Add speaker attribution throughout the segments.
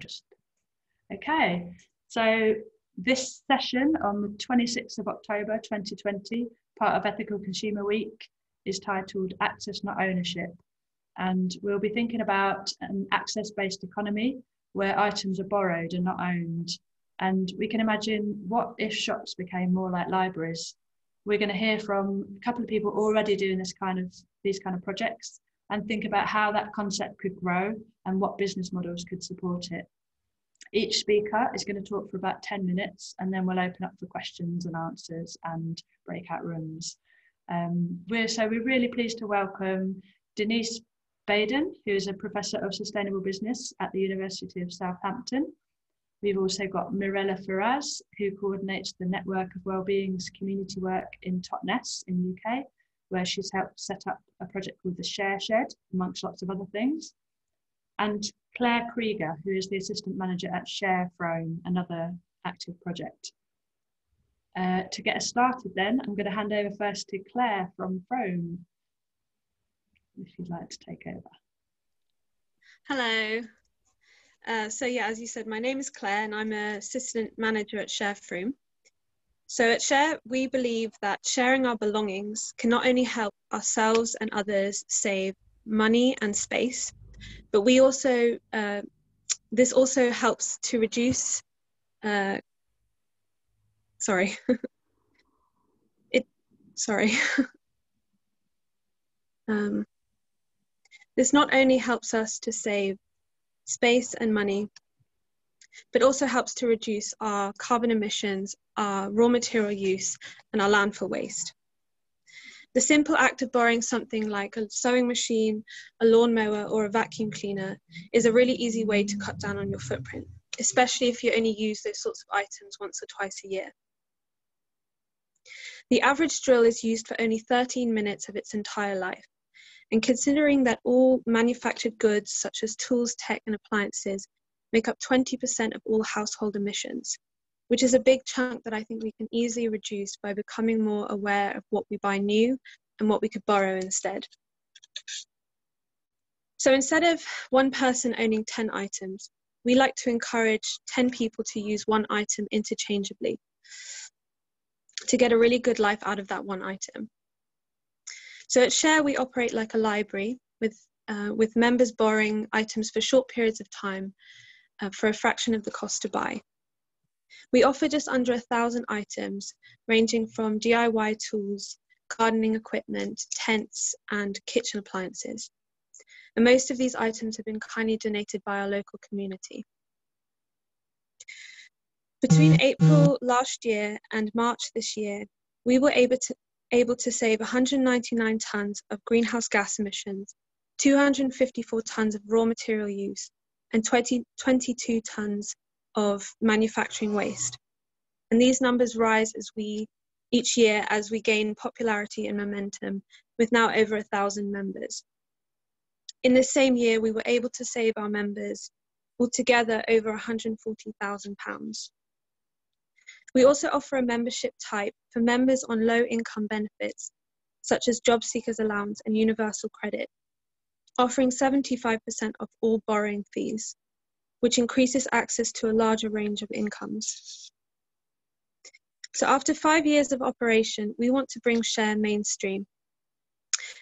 Speaker 1: just. Okay, so this session on the 26th of October 2020, part of Ethical Consumer Week, is titled Access Not Ownership. And we'll be thinking about an access-based economy where items are borrowed and not owned. And we can imagine what if shops became more like libraries. We're going to hear from a couple of people already doing these kind of projects and think about how that concept could grow and what business models could support it. Each speaker is going to talk for about 10 minutes and then we'll open up for questions and answers and breakout rooms. We're really pleased to welcome Denise Baden, who is a Professor of Sustainable Business at the University of Southampton. We've also got Mirella Faraz, who coordinates the Network of Wellbeing's community work in Totnes in the UK, where she's helped set up a project called the Share Shed, amongst lots of other things. And Claire Krieger, who is the Assistant Manager at Share Frome, another active project. To get us started then, I'm going to hand over first to Claire from Frome, if you'd like to take over.
Speaker 2: Hello. So yeah, as you said, my name is Claire and I'm an Assistant Manager at Share Frome. So at Share, we believe that sharing our belongings can not only help ourselves and others save money and space, but we also, this also helps to reduce, this not only helps us to save space and money, but also helps to reduce our carbon emissions, our raw material use, and our landfill waste. The simple act of borrowing something like a sewing machine, a lawnmower, or a vacuum cleaner is a really easy way to cut down on your footprint, especially if you only use those sorts of items once or twice a year. The average drill is used for only 13 minutes of its entire life. And considering that all manufactured goods, such as tools, tech, and appliances, make up 20% of all household emissions, which is a big chunk that I think we can easily reduce by becoming more aware of what we buy new and what we could borrow instead. So instead of one person owning 10 items, we like to encourage 10 people to use one item interchangeably to get a really good life out of that one item. So at Share, we operate like a library with members borrowing items for short periods of time for a fraction of the cost to buy. We offer just under 1,000 items, ranging from DIY tools, gardening equipment, tents, and kitchen appliances. And most of these items have been kindly donated by our local community. Between April last year and March this year, we were able to save 199 tonnes of greenhouse gas emissions, 254 tonnes of raw material use, and 22 tonnes of manufacturing waste. And these numbers rise each year as we gain popularity and momentum, with now over 1,000 members. In the same year, we were able to save our members altogether over £140,000. We also offer a membership type for members on low income benefits, such as job seekers allowance and universal credit, offering 75% of all borrowing fees, which increases access to a larger range of incomes. So after 5 years of operation, we want to bring Share mainstream.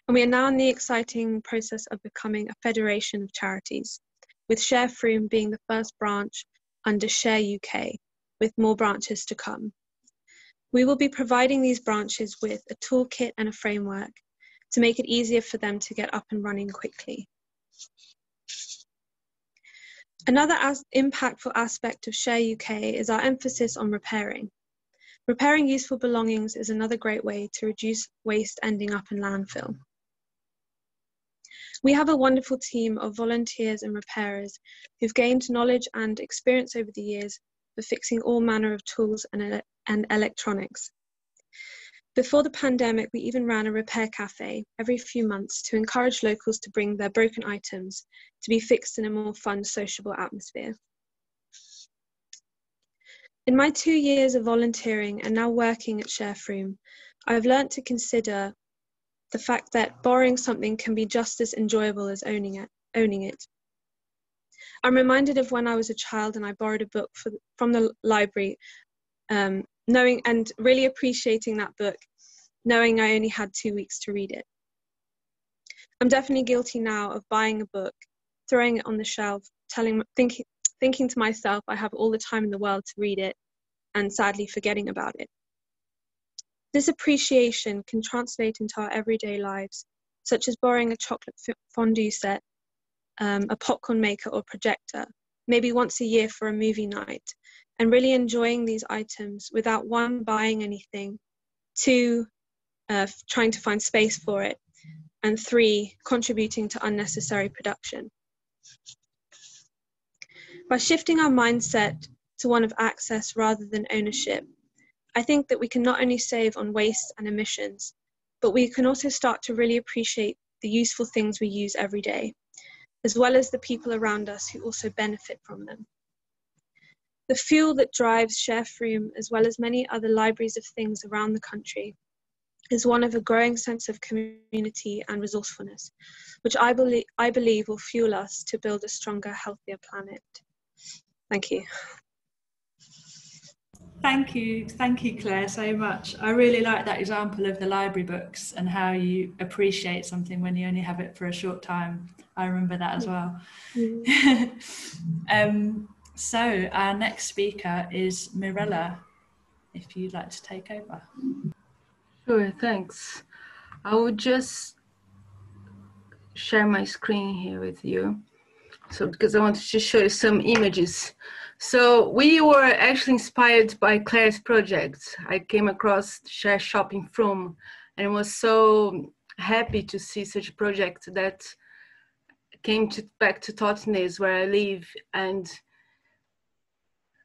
Speaker 2: And we are now in the exciting process of becoming a federation of charities, with Share Frome being the first branch under Share UK, with more branches to come. We will be providing these branches with a toolkit and a framework to make it easier for them to get up and running quickly. Another impactful aspect of Share UK is our emphasis on repairing. Repairing useful belongings is another great way to reduce waste ending up in landfill. We have a wonderful team of volunteers and repairers who've gained knowledge and experience over the years for fixing all manner of tools and electronics. Before the pandemic, we even ran a repair cafe every few months to encourage locals to bring their broken items to be fixed in a more fun, sociable atmosphere. In my 2 years of volunteering and now working at Share Frome, I've learnt to consider the fact that borrowing something can be just as enjoyable as owning it. I'm reminded of when I was a child and I borrowed a book from the library, knowing and really appreciating that book, knowing I only had 2 weeks to read it. I'm definitely guilty now of buying a book, throwing it on the shelf, thinking to myself I have all the time in the world to read it, and sadly forgetting about it. This appreciation can translate into our everyday lives, such as borrowing a chocolate fondue set, a popcorn maker or projector, maybe once a year for a movie night, and really enjoying these items without, one, buying anything, two, trying to find space for it, and three, contributing to unnecessary production. By shifting our mindset to one of access rather than ownership, I think that we can not only save on waste and emissions, but we can also start to really appreciate the useful things we use every day, as well as the people around us who also benefit from them. The fuel that drives Sharefroom, as well as many other libraries of things around the country, is one of a growing sense of community and resourcefulness, which I believe will fuel us to build a stronger, healthier planet. Thank you.
Speaker 1: Thank you, Claire, so much. I really like that example of the library books and how you appreciate something when you only have it for a short time. I remember that as well. So our next speaker is Mirella, if you'd like to take over.
Speaker 3: Sure, thanks. I will just share my screen here with you. So, because I wanted to show you some images. So we were actually inspired by Claire's project. I came across Share Shopping From, and was so happy to see such a project that came back to Totnes, where I live, and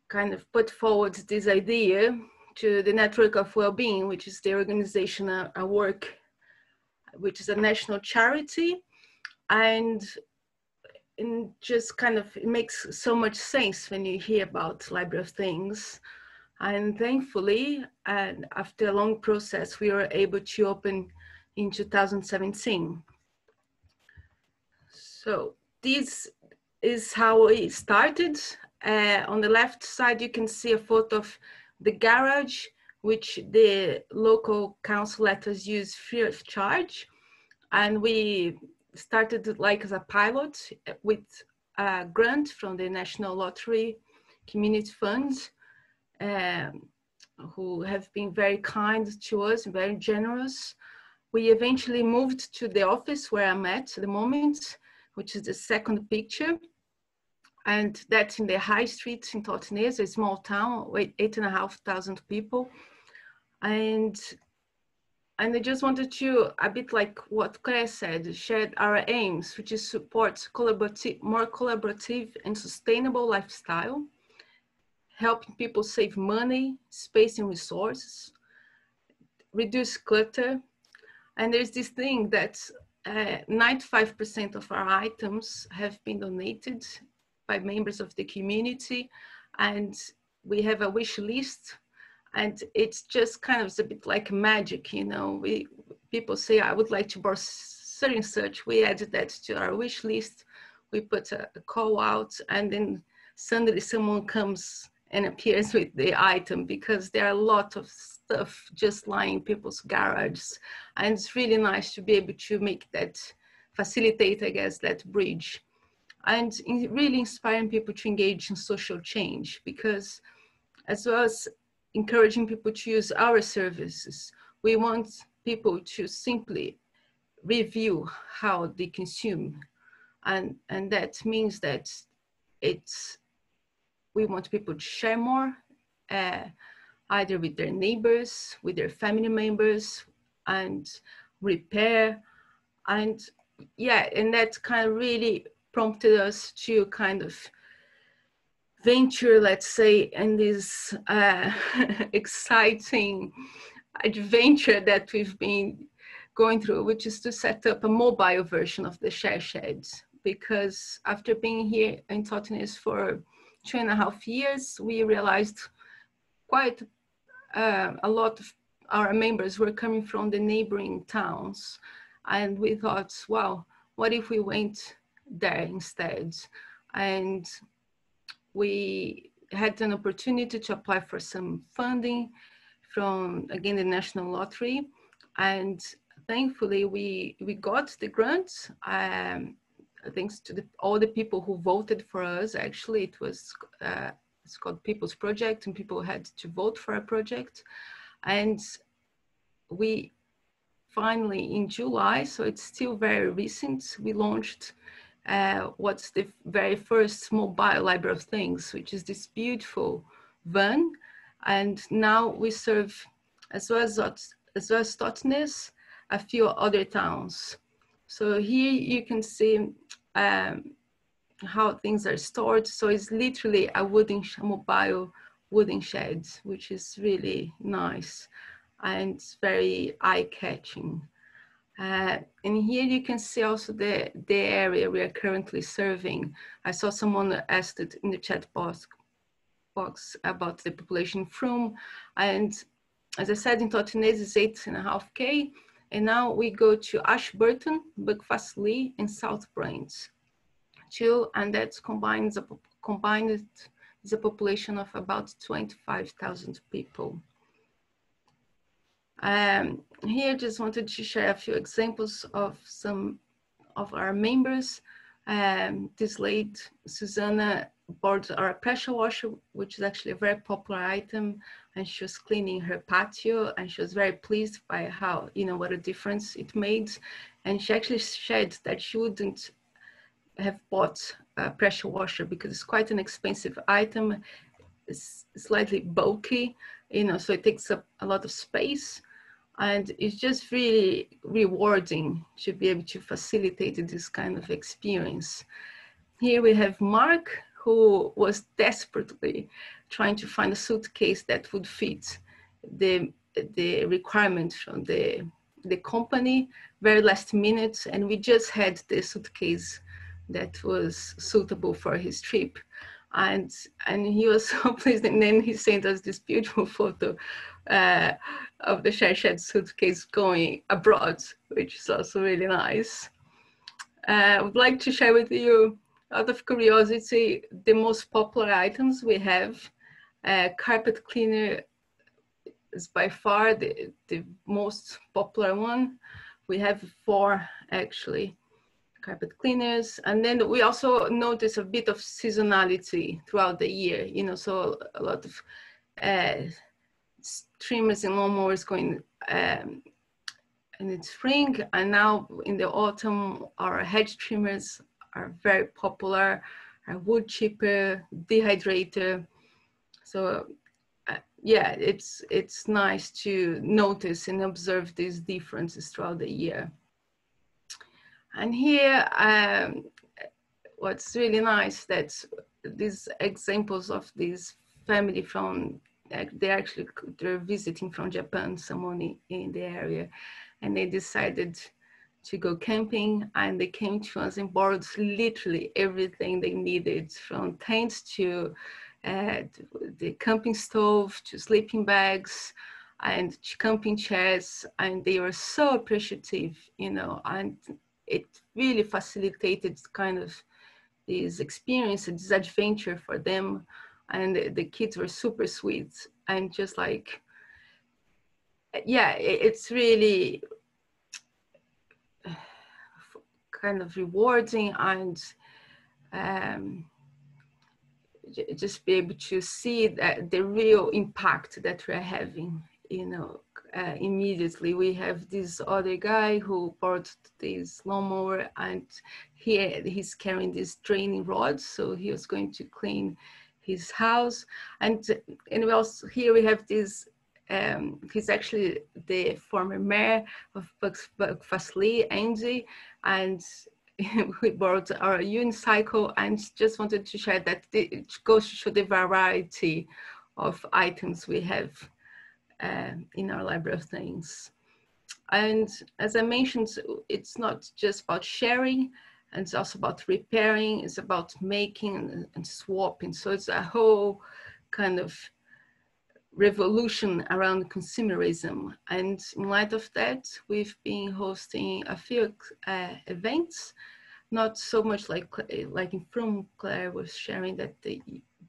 Speaker 3: kind of put forward this idea to the Network of Wellbeing, which is the organization I work, which is a national charity. And just kind of, it makes so much sense when you hear about Library of Things. And thankfully, and after a long process, we were able to open in 2017. So this is how it started. On the left side, you can see a photo of the garage, which the local council let us use free of charge. And we started like as a pilot with a grant from the National Lottery Community Fund, who have been very kind to us, very generous. We eventually moved to the office where I'm at the moment, which is the second picture. And that's in the high street in Totnes, a small town with 8,500 people. And I just wanted to, a bit like what Claire said, share our aims, which is support more collaborative and sustainable lifestyle, helping people save money, space and resources, reduce clutter. And there's this thing that 95% of our items have been donated by members of the community, and we have a wish list, and it's just kind of a bit like magic, you know. People say, I would like to borrow such and such. We added that to our wish list. We put a call out, and then suddenly someone comes and appears with the item, because there are a lot of stuff just lying in people's garages. And it's really nice to be able to make that, facilitate, I guess, that bridge. And really inspiring people to engage in social change, because as well as encouraging people to use our services, we want people to simply review how they consume. And that means that we want people to share more, either with their neighbors, with their family members, and repair. And yeah, and that kind of really prompted us to kind of venture, let's say, in this exciting adventure that we've been going through, which is to set up a mobile version of the Share Sheds. Because after being here in Totnes for 2.5 years, we realized quite a lot of our members were coming from the neighboring towns. And we thought, wow, what if we went there instead? and we had an opportunity to apply for some funding from, again, the National Lottery. And thankfully, we got the grant, thanks to all the people who voted for us. Actually, it was, it's called People's Project, and people had to vote for a project. And we finally, in July, so it's still very recent, we launched what's the very first mobile library of things, which is this beautiful van. And now we serve, as well as Totnes, a few other towns. So here you can see how things are stored. So it's literally a mobile wooden shed, which is really nice and very eye-catching. And here you can see also the area we are currently serving. I saw someone asked it in the chat box about the population from, and as I said, in Totnes is 8.5K, and now we go to Ashburton, Buckfastleigh, and South Brains too, and that's combined is a population of about 25,000 people. Here, just wanted to share a few examples of some of our members. This lady, Susanna, bought our pressure washer, which is actually a very popular item, and she was cleaning her patio, and she was very pleased by how, what a difference it made. And she actually shared that she wouldn't have bought a pressure washer because it's quite an expensive item. It's slightly bulky, so it takes up a lot of space. And it's just really rewarding to be able to facilitate this kind of experience. Here we have Mark, who was desperately trying to find a suitcase that would fit the requirement from the company, very last minute, and we just had the suitcase that was suitable for his trip. And he was so pleased, and then he sent us this beautiful photo of the shed suitcase going abroad, which is also really nice. I would like to share with you, out of curiosity, the most popular items we have. Carpet cleaner is by far the most popular one. We have 4 actually, carpet cleaners. And then we also notice a bit of seasonality throughout the year, so a lot of trimmers and lawnmowers going in the spring, and now in the autumn our hedge trimmers are very popular, our wood chipper, dehydrator. So yeah, it's nice to notice and observe these differences throughout the year. And here, what's really nice, that these examples of this family from, they're visiting from Japan, someone in the area, and they decided to go camping, and they came to us and borrowed literally everything they needed, from tents to the camping stove to sleeping bags and camping chairs, and they were so appreciative, and it really facilitated kind of this experience, this adventure for them. And the kids were super sweet, and just like, yeah, it's really kind of rewarding, and just be able to see that the real impact that we're having, immediately. We have this other guy who bought this lawnmower, and here he's carrying this draining rod, so he was going to clean his house. And we also, here we have this, he's actually the former mayor of Buckfastleigh, Andy, and we bought our unicycle, and just wanted to share that it goes to show the variety of items we have in our library of things. And as I mentioned, it's not just about sharing, and it's also about repairing, it's about making and swapping. So it's a whole kind of revolution around consumerism. And in light of that, we've been hosting a few events. not so much like in From, Claire was sharing that they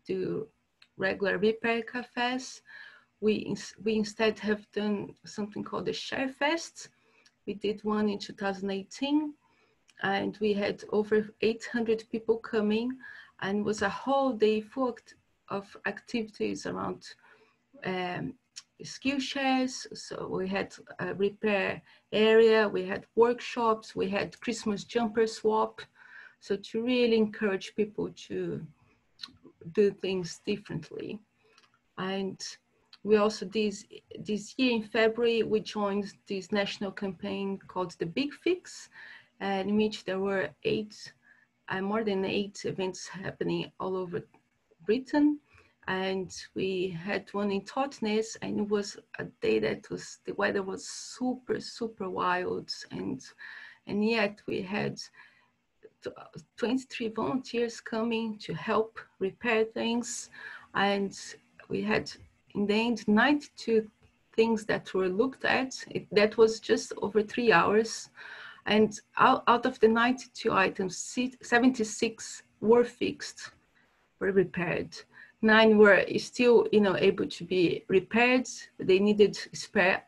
Speaker 3: do regular repair cafes. We instead have done something called the Share Fest. We did one in 2018, and we had over 800 people coming, and was a whole day full of activities around skill shares. So we had a repair area, we had workshops, we had Christmas jumper swap. So to really encourage people to do things differently. And we also, this year in February, we joined this national campaign called The Big Fix, in which there were more than 8 events happening all over Britain. And we had one in Totnes, and it was a day that the weather was super, super wild. And yet we had 23 volunteers coming to help repair things. And we had, in the end, 92 things that were looked at. That was just over 3 hours. And out of the 92 items, 76 were fixed, were repaired. 9 were still, able to be repaired. They needed spare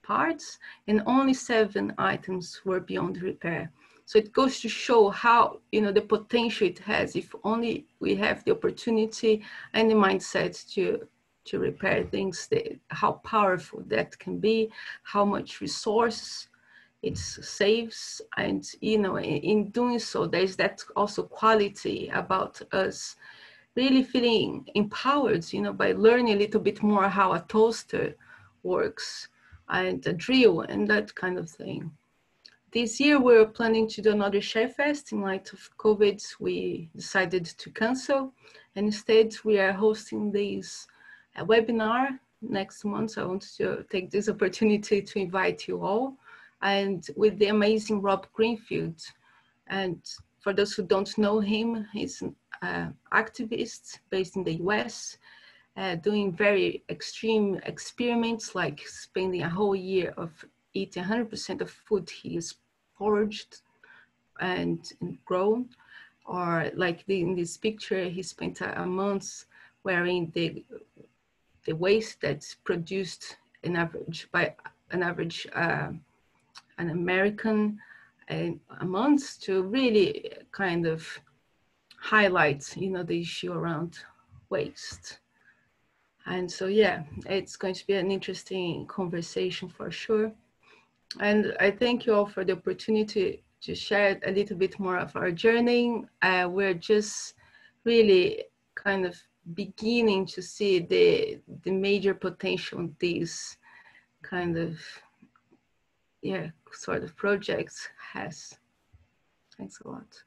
Speaker 3: parts, and only 7 items were beyond repair. So it goes to show how, the potential it has if only we have the opportunity and the mindset to repair things, how powerful that can be, how much resource it saves. And, in doing so, there's that also quality about us really feeling empowered, by learning a little bit more how a toaster works and a drill and that kind of thing. This year we're planning to do another Share Fest. In light of COVID, we decided to cancel. And instead, we are hosting this webinar next month. So I want to take this opportunity to invite you all, and with the amazing Rob Greenfield. And for those who don't know him, he's an activist based in the US, doing very extreme experiments, like spending a whole year of eating 100% of food he is foraged and grown. Or like in this picture, he spent a month wearing the waste that's produced an American a month, to really kind of highlight, the issue around waste. And so, yeah, it's going to be an interesting conversation for sure. And I thank you all for the opportunity to share a little bit more of our journey. We're just really kind of beginning to see the major potential these kind of, sort of projects has. Thanks a lot.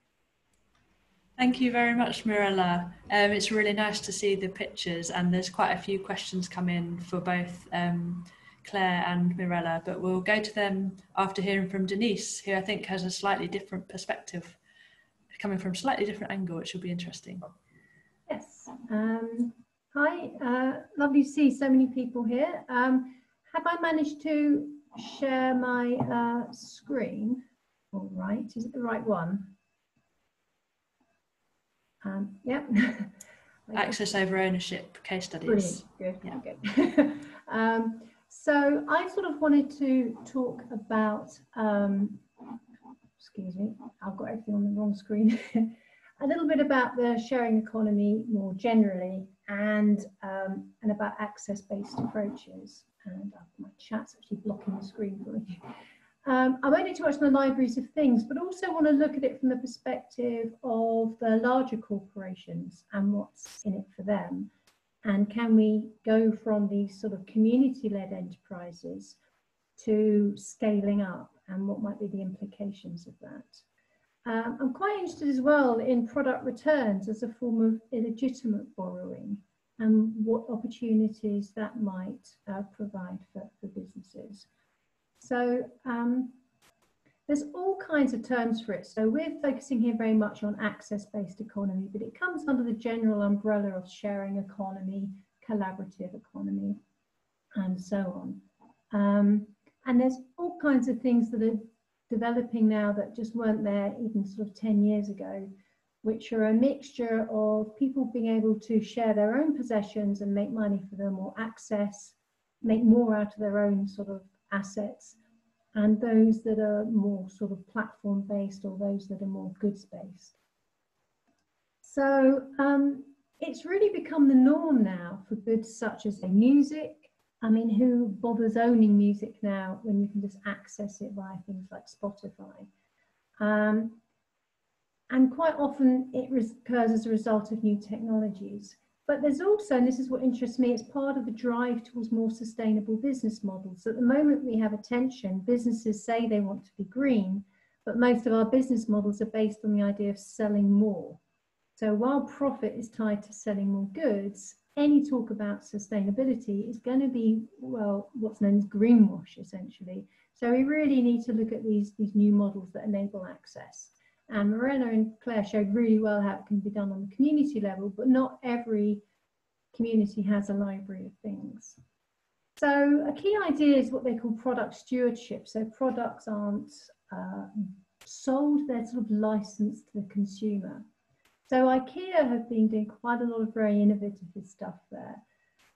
Speaker 1: Thank you very much, Mirella. It's really nice to see the pictures, and there's quite a few questions come in for both Claire and Mirella, but we'll go to them after hearing from Denise, who I think has a slightly different perspective, coming from a slightly different angle, which will be interesting.
Speaker 4: Yes. Hi, lovely to see so many people here. Have I managed to share my screen? All right, is it the right one? Yep.
Speaker 1: Access over ownership case studies.
Speaker 4: Brilliant. Good.
Speaker 1: Yeah.
Speaker 4: Okay. So I sort of wanted to talk about, excuse me, I've got everything on the wrong screen. A little bit about the sharing economy more generally, and about access-based approaches. And my chat's actually blocking the screen for me. I won't do too much on the libraries of things, but also want to look at it from the perspective of the larger corporations and what's in it for them. And can we go from these sort of community-led enterprises to scaling up, and what might be the implications of that? I'm quite interested as well in product returns as a form of illegitimate borrowing, and what opportunities that might provide for businesses. So there's all kinds of terms for it. So we're focusing here very much on access-based economy, but it comes under the general umbrella of sharing economy, collaborative economy, and so on. And there's all kinds of things that are developing now that just weren't there even sort of 10 years ago, which are a mixture of people being able to share their own possessions and make money for them, or make more out of their own sort of assets, and those that are more sort of platform based, or those that are more goods based. So it's really become the norm now for goods such as music. I mean, who bothers owning music now when you can just access it via things like Spotify? And quite often it occurs as a result of new technologies. But there's also, and this is what interests me, it's part of the drive towards more sustainable business models. At the moment we have a tension. Businesses say they want to be green, but most of our business models are based on the idea of selling more. So while profit is tied to selling more goods, any talk about sustainability is going to be, well, what's known as greenwash, essentially. So we really need to look at these new models that enable access. And Morena and Claire showed really well how it can be done on the community level, but not every community has a library of things. So a key idea is what they call product stewardship. So products aren't sold, they're sort of licensed to the consumer. So IKEA have been doing quite a lot of very innovative stuff there.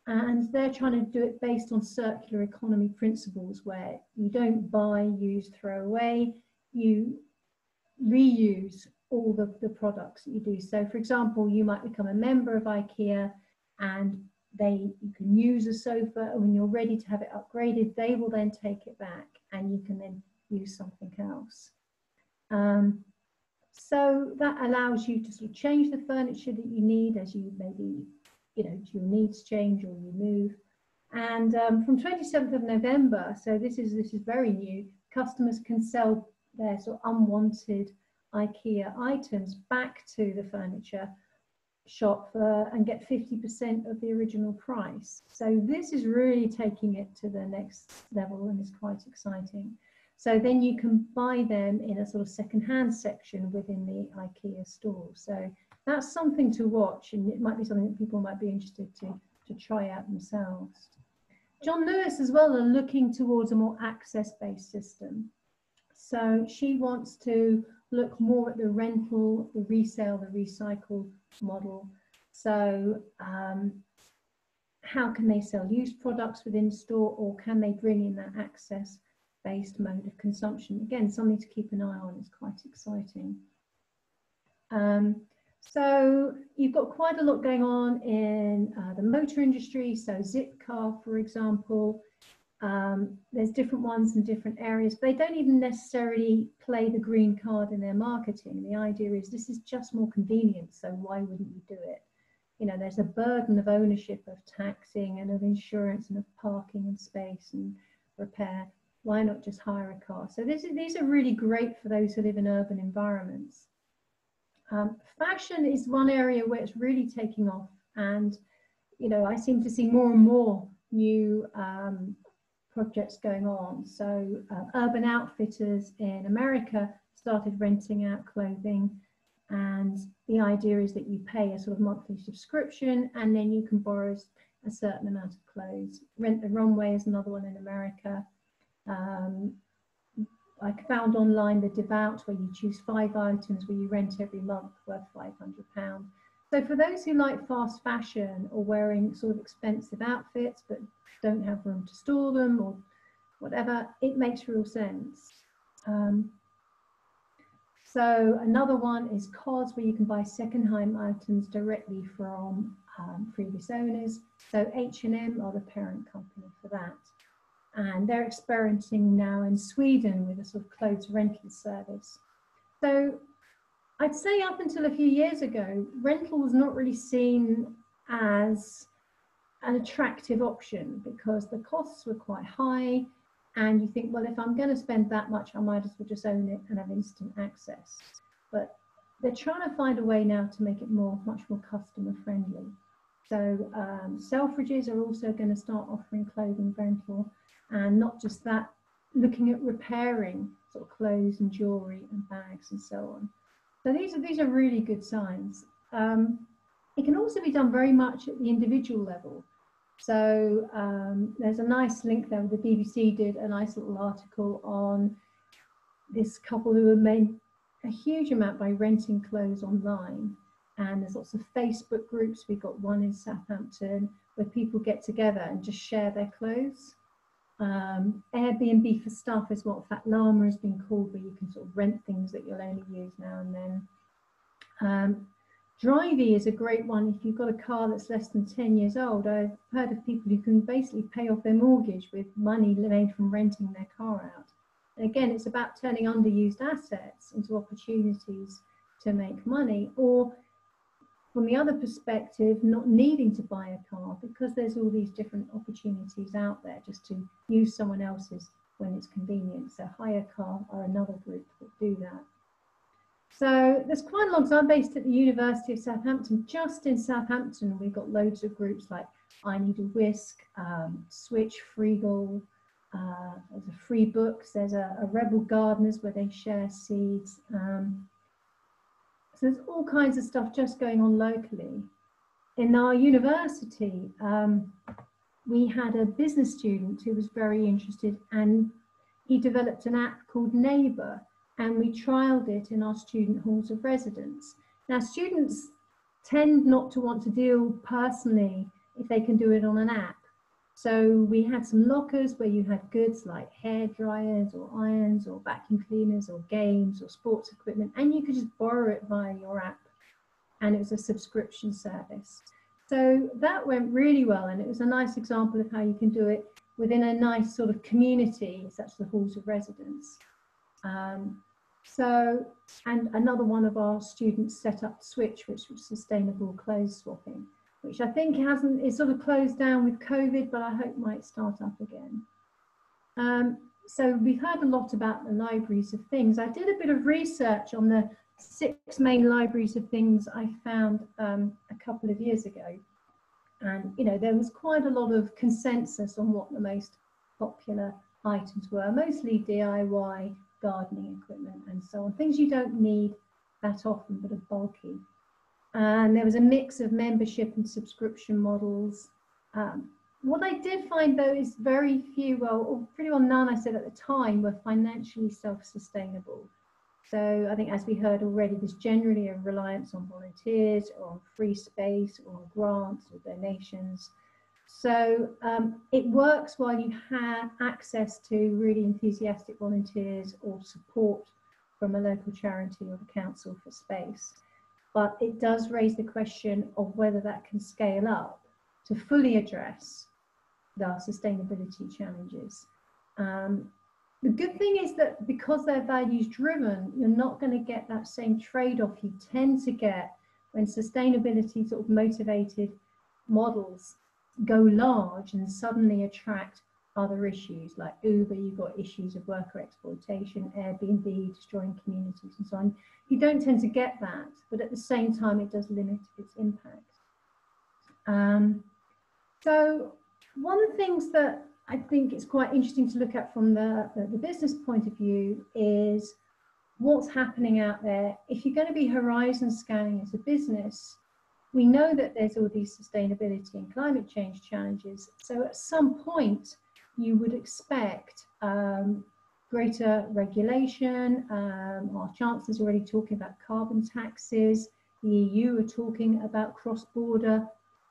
Speaker 4: And they're trying to do it based on circular economy principles, where you don't buy, use, throw away, you reuse all the products that you do. So for example, you might become a member of IKEA and you can use a sofa, and when you're ready to have it upgraded, they will then take it back and you can then use something else. So that allows you to sort of change the furniture that you need as you maybe, your needs change or you move. And from 27th of November, so this is very new, customers can sell their sort of unwanted IKEA items back to the furniture shop and get 50% of the original price. So this is really taking it to the next level and is quite exciting. So then you can buy them in a sort of second-hand section within the IKEA store. So that's something to watch, and it might be something that people might be interested to try out themselves. John Lewis as well are looking towards a more access-based system. So she wants to look more at the rental, the resale, the recycle model. So how can they sell used products within store, or can they bring in that access-based mode of consumption? Again, something to keep an eye on. It's quite exciting. So you've got quite a lot going on in the motor industry. So Zipcar, for example, there's different ones in different areas. They don't even necessarily play the green card in their marketing. The idea is this is just more convenient, so why wouldn't you do it? There's a burden of ownership, of taxing and of insurance and of parking and space and repair. Why not just hire a car? So these are really great for those who live in urban environments. Fashion is one area where it's really taking off, and I seem to see more and more new projects going on. So Urban Outfitters in America started renting out clothing, and the idea is that you pay a sort of monthly subscription and then you can borrow a certain amount of clothes. Rent the Runway is another one in America. I found online the Devout, where you choose 5 items where you rent every month worth £500. So for those who like fast fashion or wearing sort of expensive outfits but don't have room to store them or whatever, it makes real sense. So another one is COS, where you can buy second-hand items directly from previous owners. So H&M are the parent company for that. And they're experimenting now in Sweden with a sort of clothes rental service. So I'd say up until a few years ago, rental was not really seen as an attractive option because the costs were quite high, and you think, well, if I'm going to spend that much, I might as well just own it and have instant access. But they're trying to find a way now to make it much more customer friendly. So Selfridges are also going to start offering clothing rental, and not just that, looking at repairing sort of clothes and jewellery and bags and so on. So these are really good signs. It can also be done very much at the individual level. So there's a nice link there. The BBC did a nice little article on this couple who have made a huge amount by renting clothes online. And there's lots of Facebook groups. We've got one in Southampton where people get together and just share their clothes. Airbnb for stuff is what Fat Llama has been called, where you can sort of rent things that you'll only use now and then. Drivey is a great one if you've got a car that's less than 10 years old. I've heard of people who can basically pay off their mortgage with money made from renting their car out. And again, it's about turning underused assets into opportunities to make money, or from the other perspective, not needing to buy a car because there's all these different opportunities out there just to use someone else's when it's convenient. So Hire Car are another group that do that. So there's quite a lot. So I'm based at the University of Southampton. Just in Southampton, we've got loads of groups like I Need a Whisk, Switch, Freegal. There's a Free Books. There's a Rebel Gardeners where they share seeds. So there's all kinds of stuff just going on locally. In our university, we had a business student who was very interested, and he developed an app called Neighbour, and we trialled it in our student halls of residence. Now, students tend not to want to deal personally if they can do it on an app. So we had some lockers where you had goods like hair dryers or irons or vacuum cleaners or games or sports equipment, and you could just borrow it via your app, and it was a subscription service. So that went really well, and it was a nice example of how you can do it within a nice sort of community, such as the halls of residence. And another one of our students set up Switch, which was sustainable clothes swapping, which I think it's sort of closed down with COVID, but I hope might start up again. So we've heard a lot about the libraries of things. I did a bit of research on the 6 main libraries of things I found a couple of years ago. And, you know, there was quite a lot of consensus on what the most popular items were, mostly DIY, gardening equipment and so on, things you don't need that often but are bulky. And there was a mix of membership and subscription models. What I did find though is very few, or pretty well none, I said at the time, were financially self-sustainable. So I think, as we heard already, there's generally a reliance on volunteers or on free space or on grants or donations. So it works while you have access to really enthusiastic volunteers or support from a local charity or the council for space. But it does raise the question of whether that can scale up to fully address the sustainability challenges. The good thing is that because they're values driven, you're not going to get that same trade-off you tend to get when sustainability sort of motivated models go large and suddenly attract other issues. Like Uber, you've got issues of worker exploitation, Airbnb destroying communities and so on. You don't tend to get that, but at the same time it does limit its impact. So one of the things that I think it's quite interesting to look at from the business point of view is what's happening out there. If you're going to be horizon scanning as a business, we know that there's all these sustainability and climate change challenges. So at some point, you would expect greater regulation. Our chancellor's already talking about carbon taxes. The EU are talking about cross-border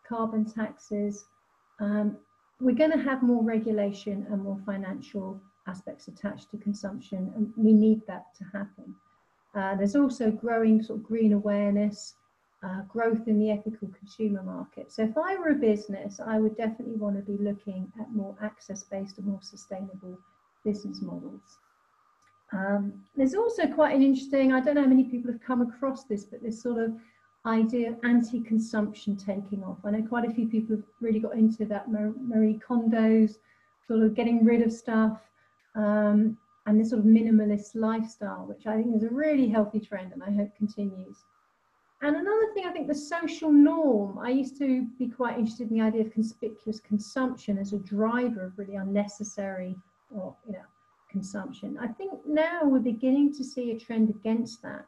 Speaker 4: carbon taxes. We're going to have more regulation and more financial aspects attached to consumption, and we need that to happen. There's also growing sort of green awareness, growth in the ethical consumer market. So if I were a business, I would definitely want to be looking at more access-based and more sustainable business models. There's also quite an interesting, I don't know how many people have come across this, but this sort of idea of anti-consumption taking off. I know quite a few people have really got into that, Marie Kondo's sort of getting rid of stuff, and this sort of minimalist lifestyle, which I think is a really healthy trend and I hope continues. And another thing, I think the social norm, I used to be quite interested in the idea of conspicuous consumption as a driver of really unnecessary or, consumption. I think now we're beginning to see a trend against that,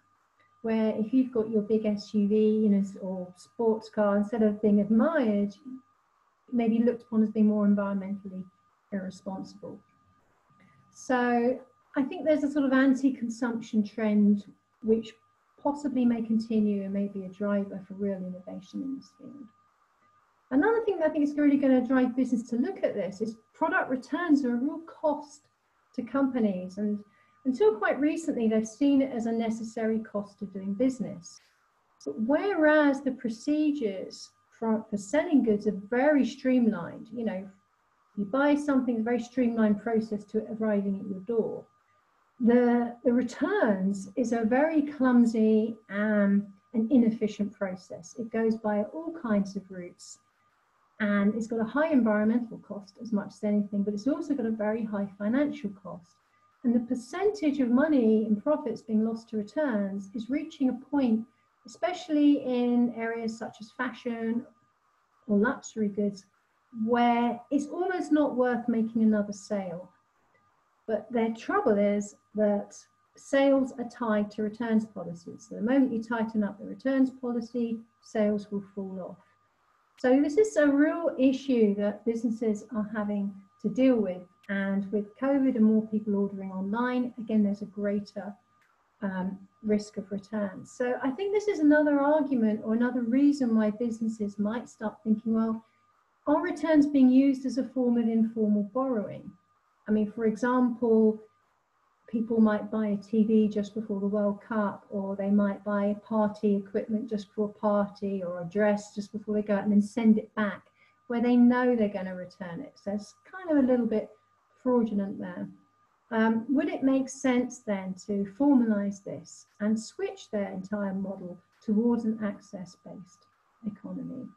Speaker 4: where if you've got your big SUV, or sports car, instead of being admired, maybe looked upon as being more environmentally irresponsible. So I think there's a sort of anti-consumption trend which possibly may continue and may be a driver for real innovation in this field. Another thing that I think is really going to drive business to look at this is product returns are a real cost to companies, and until quite recently they've seen it as a necessary cost of doing business. But whereas the procedures for selling goods are very streamlined, you know, you buy something, a very streamlined process to it arriving at your door. The returns is a very clumsy and inefficient process. It goes by all kinds of routes, and it's got a high environmental cost as much as anything, but it's also got a very high financial cost. And the percentage of money and profits being lost to returns is reaching a point, especially in areas such as fashion or luxury goods, where it's almost not worth making another sale. But their trouble is that sales are tied to returns policies. So the moment you tighten up the returns policy, sales will fall off. So this is a real issue that businesses are having to deal with. And with COVID and more people ordering online, again, there's a greater risk of returns. So I think this is another argument or another reason why businesses might start thinking, well, are returns being used as a form of informal borrowing? I mean, for example, people might buy a TV just before the World Cup, or they might buy party equipment just for a party, or a dress just before they go out and then send it back, where they know they're going to return it. So it's kind of a little bit fraudulent there. Would it make sense then to formalize this and switch their entire model towards an access-based economy?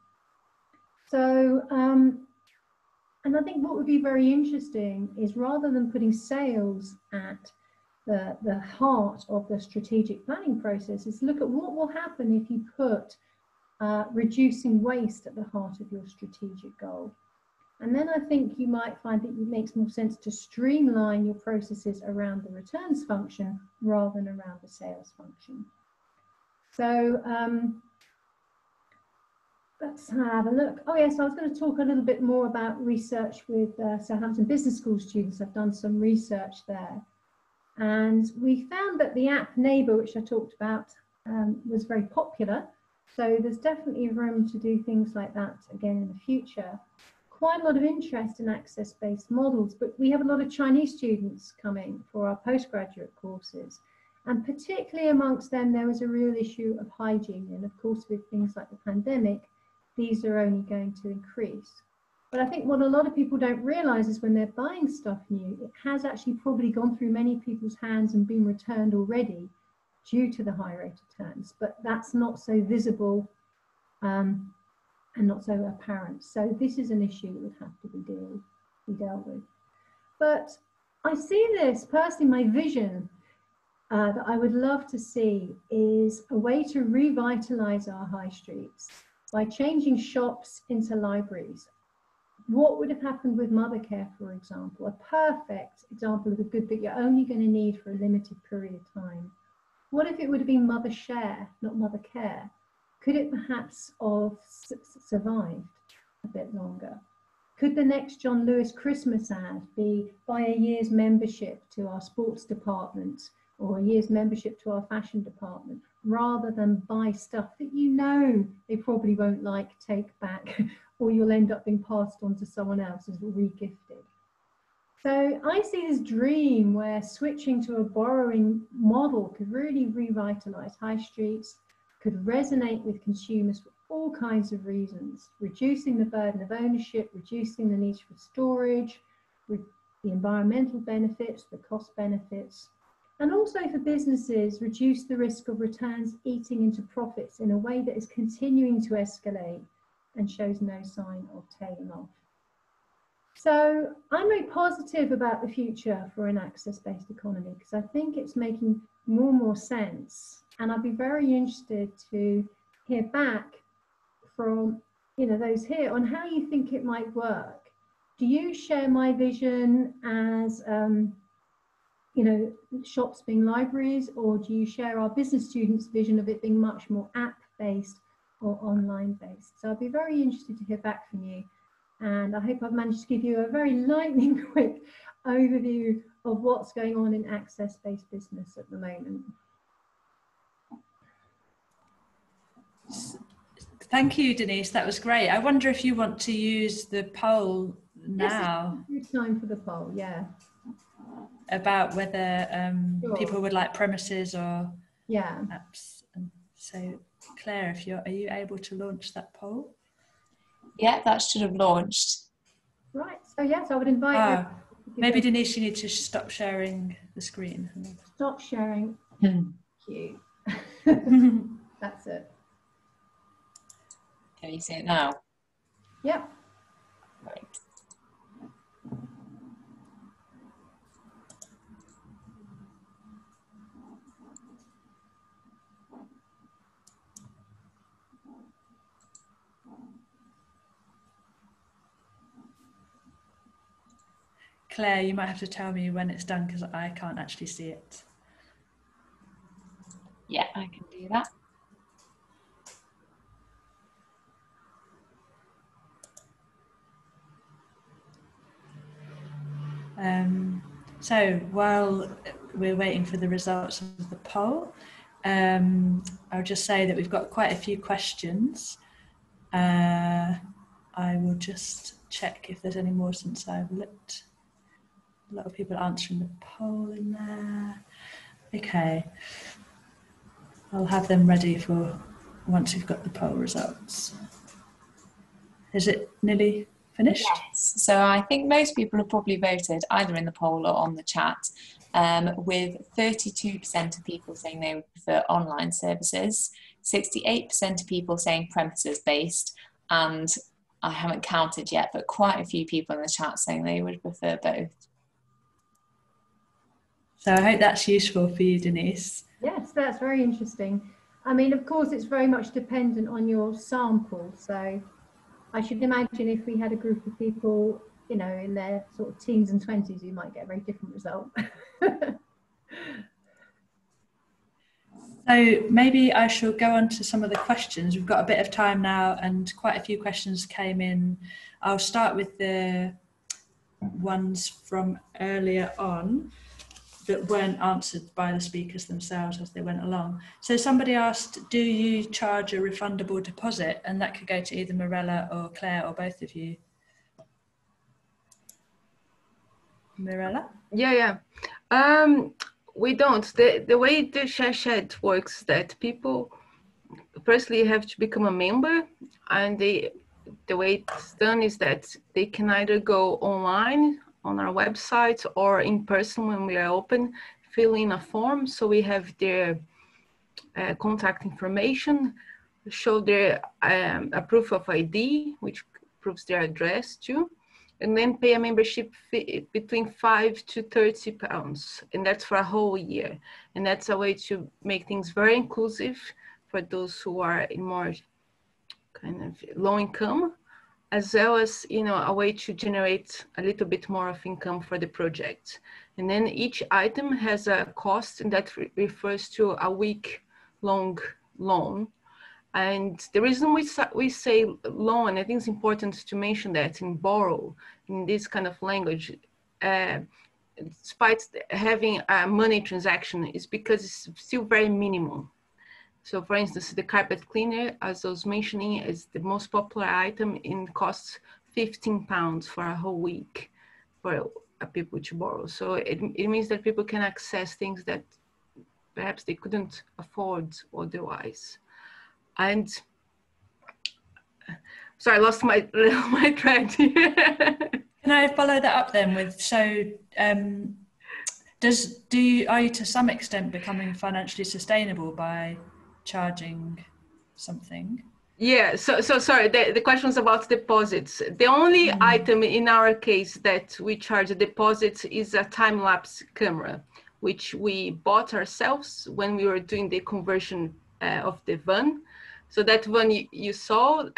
Speaker 4: So, and I think what would be very interesting is, rather than putting sales at the heart of the strategic planning process, is look at what will happen if you put reducing waste at the heart of your strategic goal. And then I think you might find that it makes more sense to streamline your processes around the returns function rather than around the sales function. So let's have a look. Oh yes, I was going to talk a little bit more about research with Southampton Business School students. I've done some research there. And we found that the app Neighbour, which I talked about, was very popular. So there's definitely room to do things like that again in the future. Quite a lot of interest in access-based models, but we have a lot of Chinese students coming for our postgraduate courses. And particularly amongst them, there was a real issue of hygiene. And of course, with things like the pandemic, these are only going to increase. But I think what a lot of people don't realize is when they're buying stuff new, it has actually probably gone through many people's hands and been returned already due to the high rate of returns. But that's not so visible and not so apparent. So this is an issue that would have to be dealt with. But I see this, personally, my vision that I would love to see is a way to revitalize our high streets by changing shops into libraries. What would have happened with Mothercare, for example? A perfect example of a good that you're only going to need for a limited period of time. What if it would have been Mother Share, not Mothercare? Could it perhaps have survived a bit longer? Could the next John Lewis Christmas ad be buy a year's membership to our sports department or a year's membership to our fashion department, rather than buy stuff that you know they probably won't like, take back, or you'll end up being passed on to someone else as re-gifted? So I see this dream where switching to a borrowing model could really revitalize high streets, could resonate with consumers for all kinds of reasons, reducing the burden of ownership, reducing the need for storage, the environmental benefits, the cost benefits, and also for businesses, reduce the risk of returns eating into profits in a way that is continuing to escalate and shows no sign of tailing off. So I'm very positive about the future for an access-based economy, because I think it's making more and more sense. And I'd be very interested to hear back from those here on how you think it might work. Do you share my vision as shops being libraries, or do you share our business students' vision of it being much more app-based or online-based? So I'd be very interested to hear back from you. And I hope I've managed to give you a very lightning quick overview of what's going on in access-based business at the moment.
Speaker 1: Thank you, Denise. That was great. I wonder if you want to use the poll now.
Speaker 4: Yes, it's time for the poll, yeah.
Speaker 1: About whether
Speaker 4: Sure.
Speaker 1: people would like premises or
Speaker 4: yeah.
Speaker 1: apps. And so, Claire, if are you able to launch that poll?
Speaker 5: Yeah, that should have launched.
Speaker 4: Right. So yes, I would invite.
Speaker 1: Maybe Denise, you need to stop sharing the screen.
Speaker 4: Stop sharing. Cue. That's it.
Speaker 5: Can you see it now?
Speaker 4: Yep.
Speaker 5: Right.
Speaker 1: Claire, you might have to tell me when it's done because I can't actually see it.
Speaker 5: Yeah, I can do that.
Speaker 1: So while we're waiting for the results of the poll, I'll just say that we've got quite a few questions. I will just check if there's any more since I've looked. A lot of people answering the poll in there. Okay. I'll have them ready for once we've got the poll results. Is it nearly finished?
Speaker 5: Yes. So I think most people have probably voted either in the poll or on the chat, with 32% of people saying they would prefer online services, 68% of people saying premises based, and I haven't counted yet, but quite a few people in the chat saying they would prefer both.
Speaker 1: So I hope that's useful for you, Denise.
Speaker 4: Yes, that's very interesting. I mean, of course, it's very much dependent on your sample. So I should imagine if we had a group of people, you know, in their sort of teens and 20s, you might get a very different result.
Speaker 1: So maybe I shall go on to some of the questions. We've got a bit of time now and quite a few questions came in. I'll start with the ones from earlier on that weren't answered by the speakers themselves as they went along. So somebody asked, do you charge a refundable deposit? And that could go to either Mirella or Claire or both of you. Mirella?
Speaker 3: Yeah. We don't. The way the share shed works is that people firstly have to become a member, and the way it's done is that they can either go online on our website or in person when we are open, fill in a form. So we have their contact information, show their a proof of ID, which proves their address too, and then pay a membership fee between £5 to £30, and that's for a whole year. And that's a way to make things very inclusive for those who are in more kind of low income, as well as, you know, a way to generate a little bit more of income for the project. And then each item has a cost, and that refers to a week-long loan. And the reason we say loan, I think it's important to mention that in borrow, in this kind of language, despite having a money transaction, is because it's still very minimum. So for instance, the carpet cleaner, as I was mentioning, is the most popular item and costs £15 for a whole week for people to borrow. So it means that people can access things that perhaps they couldn't afford otherwise. And sorry, I lost my thread here.
Speaker 1: Can I follow that up then with, so are you to some extent becoming financially sustainable by charging something?
Speaker 3: Yeah, so sorry, the question was about deposits. The only item in our case that we charge a deposit is a time-lapse camera, which we bought ourselves when we were doing the conversion of the van. So that van you saw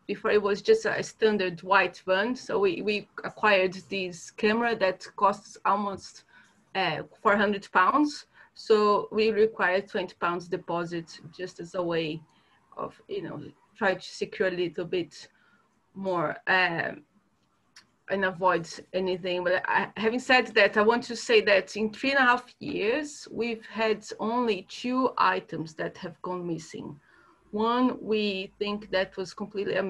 Speaker 3: before, it was just a standard white van. So we acquired this camera that costs almost £400. So we required £20 deposit just as a way of, you know, try to secure a little bit more and avoid anything. But having said that, I want to say that in 3.5 years, we've had only 2 items that have gone missing. One, we think that was completely a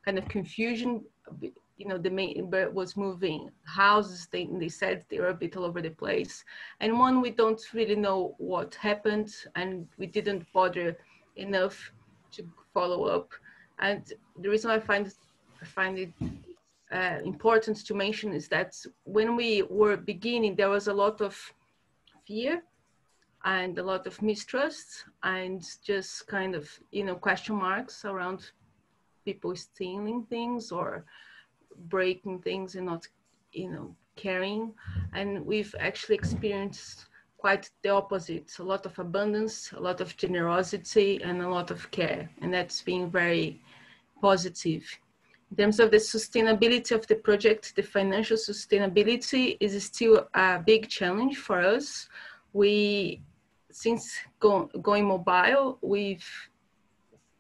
Speaker 3: kind of confusion. You know, the main bird was moving houses. They said they were a bit all over the place. And one, we don't really know what happened, and we didn't bother enough to follow up. And the reason I find it important to mention is that when we were beginning, there was a lot of fear and a lot of mistrust and just kind of, you know, question marks around people stealing things or breaking things and not, you know, caring. And we've actually experienced quite the opposite, a lot of abundance, a lot of generosity, and a lot of care. And that's been very positive. In terms of the sustainability of the project, the financial sustainability is still a big challenge for us. Since going mobile, we've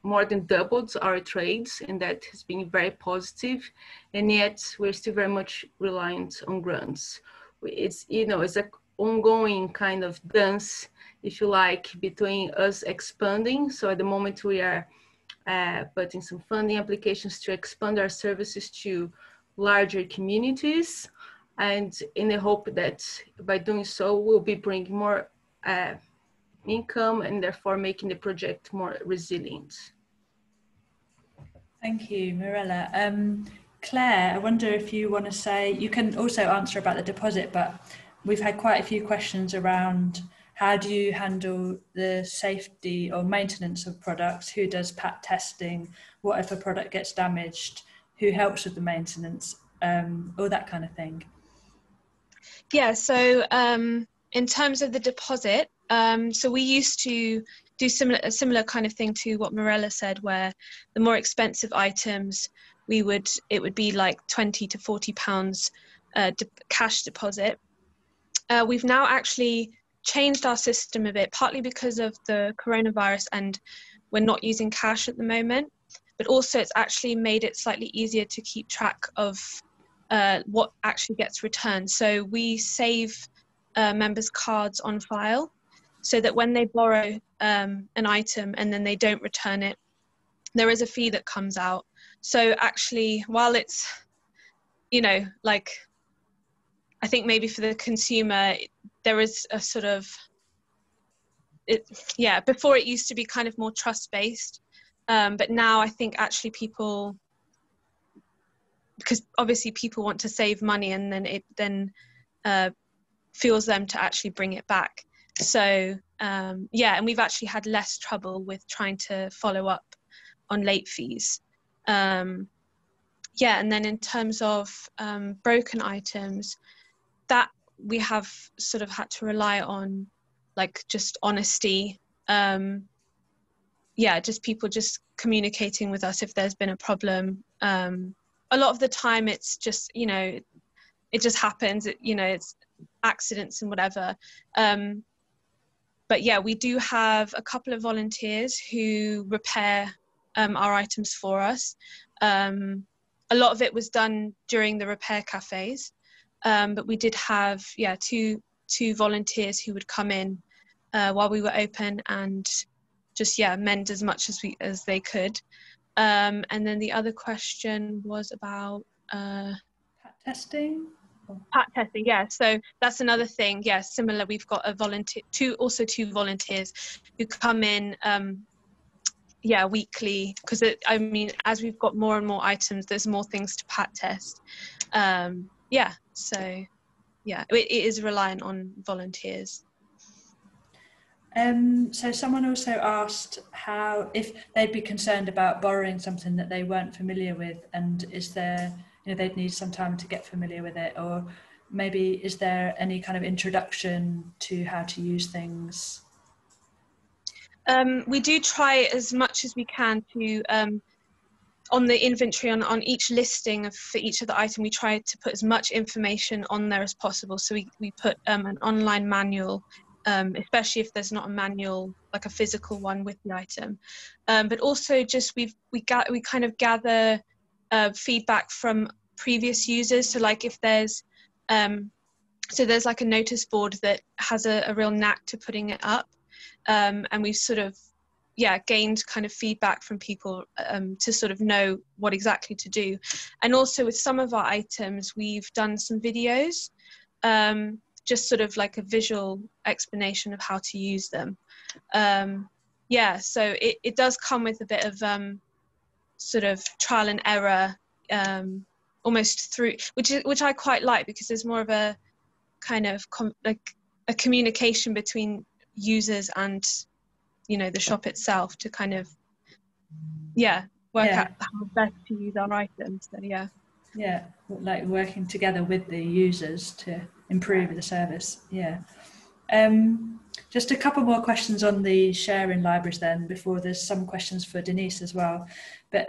Speaker 3: more than doubled our trades, and that has been very positive. And yet we're still very much reliant on grants. It's, you know, it's an ongoing kind of dance, if you like, between us expanding. So at the moment we are putting some funding applications to expand our services to larger communities, and in the hope that by doing so, we'll be bringing more income and therefore making the project more resilient.
Speaker 1: Thank you, Mirella. Claire, I wonder if you want to say, you can also answer about the deposit, but we've had quite a few questions around how do you handle the safety or maintenance of products? Who does PAT testing? What if a product gets damaged? Who helps with the maintenance? All that kind of thing.
Speaker 2: Yeah, so in terms of the deposit, so we used to do a similar kind of thing to what Mirella said, where the more expensive items, it would be like £20 to £40 cash deposit. We've now actually changed our system a bit, partly because of the coronavirus and we're not using cash at the moment, but also it's actually made it slightly easier to keep track of what actually gets returned. So we save members' cards on file so that when they borrow an item and then they don't return it, there is a fee that comes out. So actually, while it's, you know, like, I think maybe for the consumer, there is a sort of, before it used to be kind of more trust-based, but now I think actually people, because obviously people want to save money, and then it fuels them to actually bring it back. So and we've actually had less trouble with trying to follow up on late fees. And then in terms of broken items, that we have sort of had to rely on, like, just honesty. Just people just communicating with us if there's been a problem. A lot of the time it's just, you know, it just happens, it's accidents and whatever. But yeah, we do have a couple of volunteers who repair our items for us. A lot of it was done during the repair cafes, but we did have two volunteers who would come in while we were open and just mend as much as they could. And then the other question was about
Speaker 1: PAT testing.
Speaker 2: PAT testing, so that's another thing. Similar, we've got a volunteer, two volunteers who come in weekly, because as we've got more and more items, there's more things to PAT test. It is reliant on volunteers.
Speaker 1: So someone also asked how, if they'd be concerned about borrowing something that they weren't familiar with, and is there, they'd need some time to get familiar with it, or maybe is there any kind of introduction to how to use things?
Speaker 2: We do try as much as we can to, on the inventory, on each listing for each of the item, we try to put as much information on there as possible. So we put an online manual, especially if there's not a manual, like a physical one with the item. But also just we kind of gather feedback from previous users. So like if there's there's like a notice board that has a real knack to putting it up, and we've sort of gained kind of feedback from people to sort of know what exactly to do. And also with some of our items, we've done some videos, just sort of like a visual explanation of how to use them. So it does come with a bit of sort of trial and error, almost through, which I quite like, because there's more of a kind of like a communication between users and the shop itself to kind of work out how best to use our items. So
Speaker 1: like working together with the users to improve the service. Just a couple more questions on the sharing libraries then, before there's some questions for Denise as well. But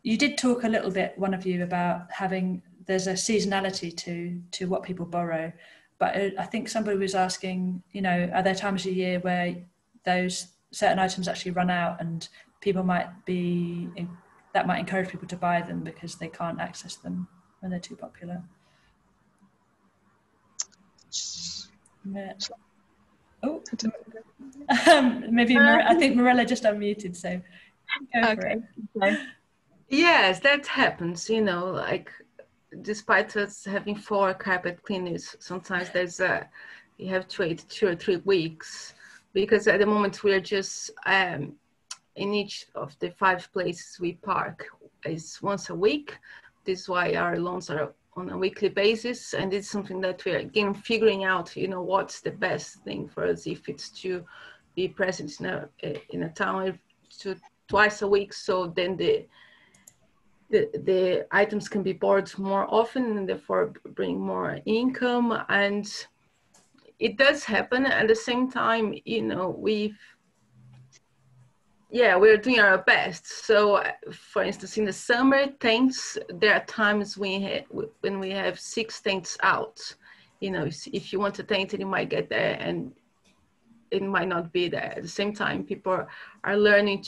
Speaker 1: you did talk a little bit, one of you, about there's a seasonality to what people borrow. But I think somebody was asking, are there times of year where those certain items actually run out and people might encourage people to buy them because they can't access them when they're too popular? Oh, maybe I think Mirella just unmuted, so go for it.
Speaker 3: Yes, that happens, like despite us having 4 carpet cleaners, sometimes you have to wait 2 or 3 weeks, because at the moment we're just in each of the 5 places we park is once a week. This is why our loans are on a weekly basis, and it's something that we're again figuring out, what's the best thing for us, if it's to be present in a town twice a week, so then the items can be bought more often and therefore bring more income. And it does happen. At the same time, we're doing our best. So for instance, in the summer tents, there are times when we have 6 tents out. If you want a tent, you might get there and it might not be there. At the same time, people are learning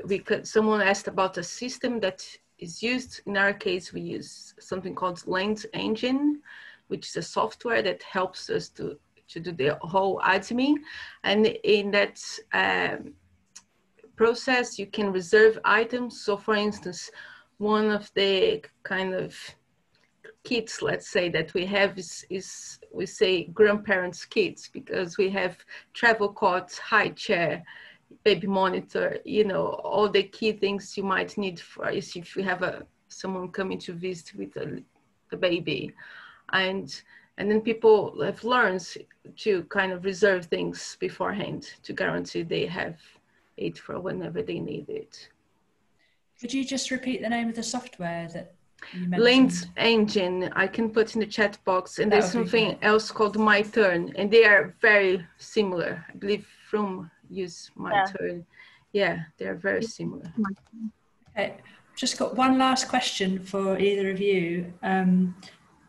Speaker 3: because someone asked about a system that is used. In our case, we use something called Land Engine, which is a software that helps us to do the whole admin. And in that process, you can reserve items. So for instance, one of the kind of kits, let's say, that we have is we say grandparents kits, because we have travel cots, high chair, baby monitor, all the key things you might need for if you have someone coming to visit with a baby. And then people have learned to kind of reserve things beforehand to guarantee they have it for whenever they need it.
Speaker 1: Could you just repeat the name of the software that you mentioned?
Speaker 3: Land Engine, I can put in the chat box, and there's something else called My Turn, and they are very similar. I believe From use My Turn. Yeah, they're very similar.
Speaker 1: Okay, just got one last question for either of you.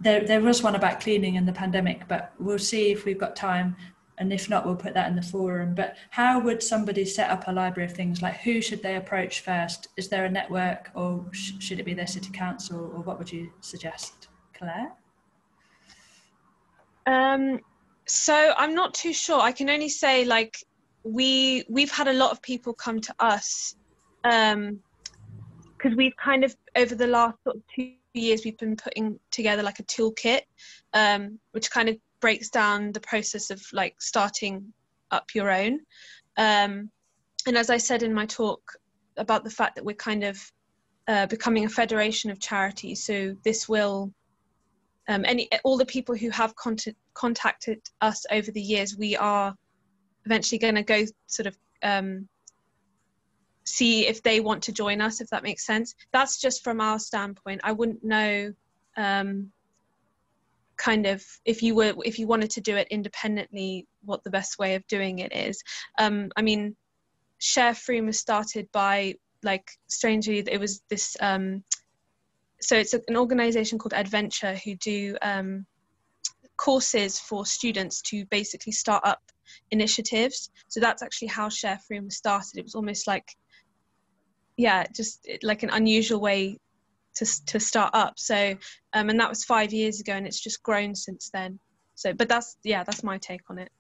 Speaker 1: There was one about cleaning in the pandemic, but we'll see if we've got time. And if not, we'll put that in the forum. But how would somebody set up a library of things? Like, who should they approach first? Is there a network, or should it be their city council, or what would you suggest, Claire?
Speaker 2: So I'm not too sure. I can only say, like, we've had a lot of people come to us because we've kind of, over the last sort of 2 years, we've been putting together like a toolkit, which kind of breaks down the process of like starting up your own. And as I said in my talk about the fact that we're kind of becoming a federation of charities, so this will all the people who have contacted us over the years, we are eventually going to go sort of see if they want to join us, if that makes sense. That's just from our standpoint. I wouldn't know kind of if you wanted to do it independently, what the best way of doing it is. I mean, Share Froome was started by, like, strangely, it was this so it's an organization called Adventure who do courses for students to basically start up initiatives. So that's actually how Share Froome was started. It was almost like, yeah, just like an unusual way to start up. So and that was 5 years ago, and it's just grown since then. So, but that's my take on it.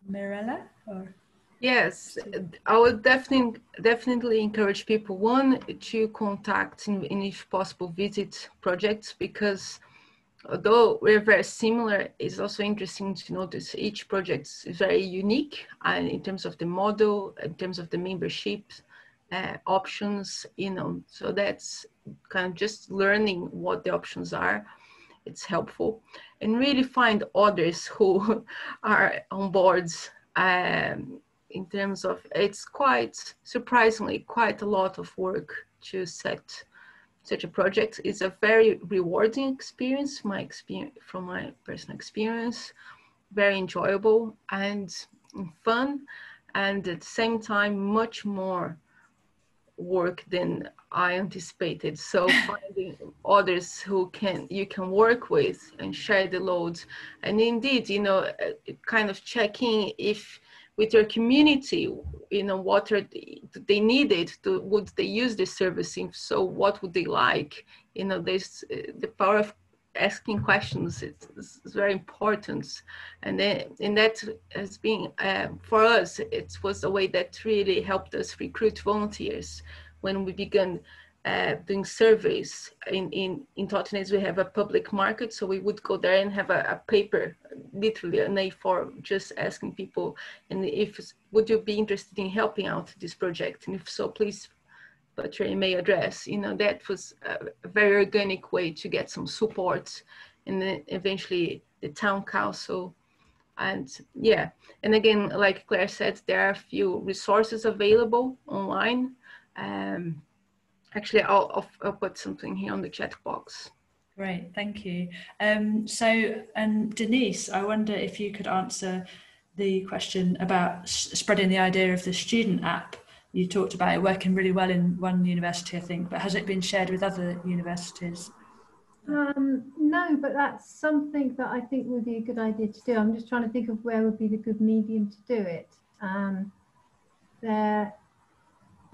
Speaker 1: Mirella? Or?
Speaker 3: Yes, I would definitely encourage people, one, to contact and if possible visit projects, because although we're very similar, it's also interesting to notice each project is very unique, and in terms of the model, in terms of the membership options, so that's kind of just learning what the options are. It's helpful, and really find others who are on boards. In terms of, it's quite surprisingly quite a lot of work to set such a project. It's a very rewarding experience, from my personal experience, very enjoyable and fun, and at the same time much more work than I anticipated. So finding others who you can work with and share the load, and indeed, kind of checking if with your community, what they needed, would they use the service? If so, what would they like? There's the power of asking questions is very important, and that has been for us. It was a way that really helped us recruit volunteers when we began doing surveys. In Totnes, we have a public market, so we would go there and have a paper, literally an A4, just asking people, and would you be interested in helping out this project, and if so, please put your email address. That was a very organic way to get some support, and then eventually the town council. And again, like Claire said, there are a few resources available online. Actually, I'll put something here on the chat box.
Speaker 1: Great, thank you. And Denise, I wonder if you could answer the question about spreading the idea of the student app. You talked about it working really well in one university, I think, but has it been shared with other universities?
Speaker 4: No, but that's something that I think would be a good idea to do. I'm just trying to think of where would be the good medium to do it.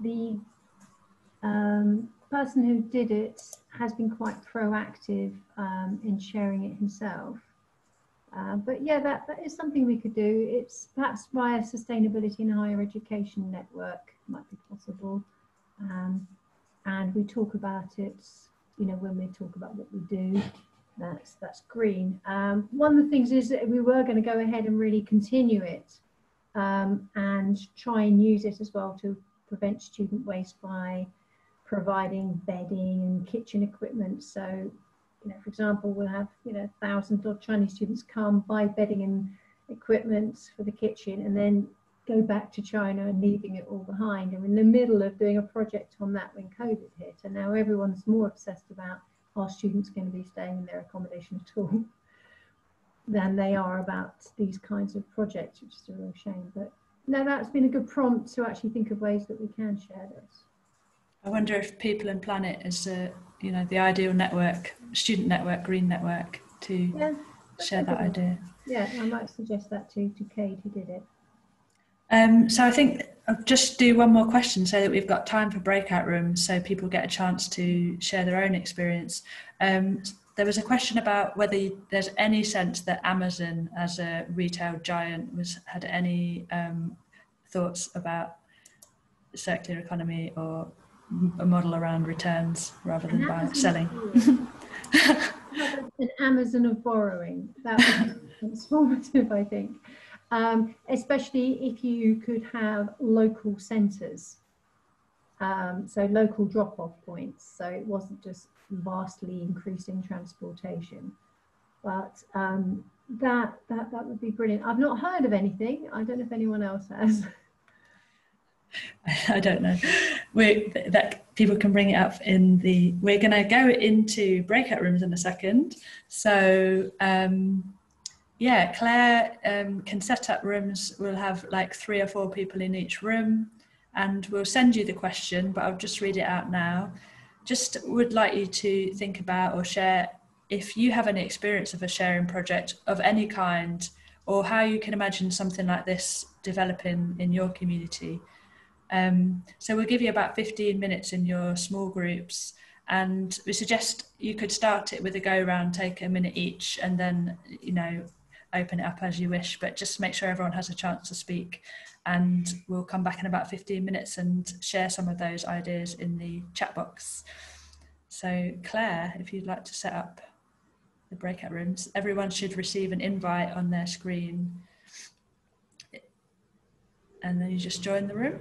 Speaker 4: The person who did it has been quite proactive in sharing it himself. But yeah, that is something we could do. It's perhaps via Sustainability in Higher Education Network might be possible. And we talk about it, when we talk about what we do, that's green. One of the things is that we were going to go ahead and really continue it and try and use it as well to prevent student waste by providing bedding and kitchen equipment. So, for example, we'll have 1,000 odd Chinese students come, buy bedding and equipment for the kitchen, and then go back to China and leaving it all behind. And we're in the middle of doing a project on that when COVID hit, and now everyone's more obsessed about are students going to be staying in their accommodation at all than they are about these kinds of projects, which is a real shame. But no, that's been a good prompt to actually think of ways that we can share this.
Speaker 1: I wonder if People and Planet is, the ideal network, student network, green network, to share that idea.
Speaker 4: Yeah, I might suggest that to Kate, who did it.
Speaker 1: So I think I'll just do one more question so that we've got time for breakout rooms so people get a chance to share their own experience. There was a question about whether there's any sense that Amazon as a retail giant had any thoughts about circular economy or a model around returns rather than selling.
Speaker 4: An Amazon of borrowing. That would be transformative, I think. Especially if you could have local centres, so local drop-off points, so it wasn't just vastly increasing transportation. But that would be brilliant. I've not heard of anything. I don't know if anyone else has.
Speaker 1: I don't know. That people can bring it up we're going to go into breakout rooms in a second. So Claire can set up rooms. We'll have like 3 or 4 people in each room, and we'll send you the question, but I'll just read it out now. Just would like you to think about or share if you have any experience of a sharing project of any kind, or how you can imagine something like this developing in your community. So we'll give you about 15 minutes in your small groups, And we suggest you could start it with a go round, take a minute each, and then, you know, open it up as you wish, but just make sure everyone has a chance to speak. And we'll come back in about 15 minutes and share some of those ideas in the chat box. So Claire, if you'd like to set up the breakout rooms, everyone should receive an invite on their screen. And then you just join the room.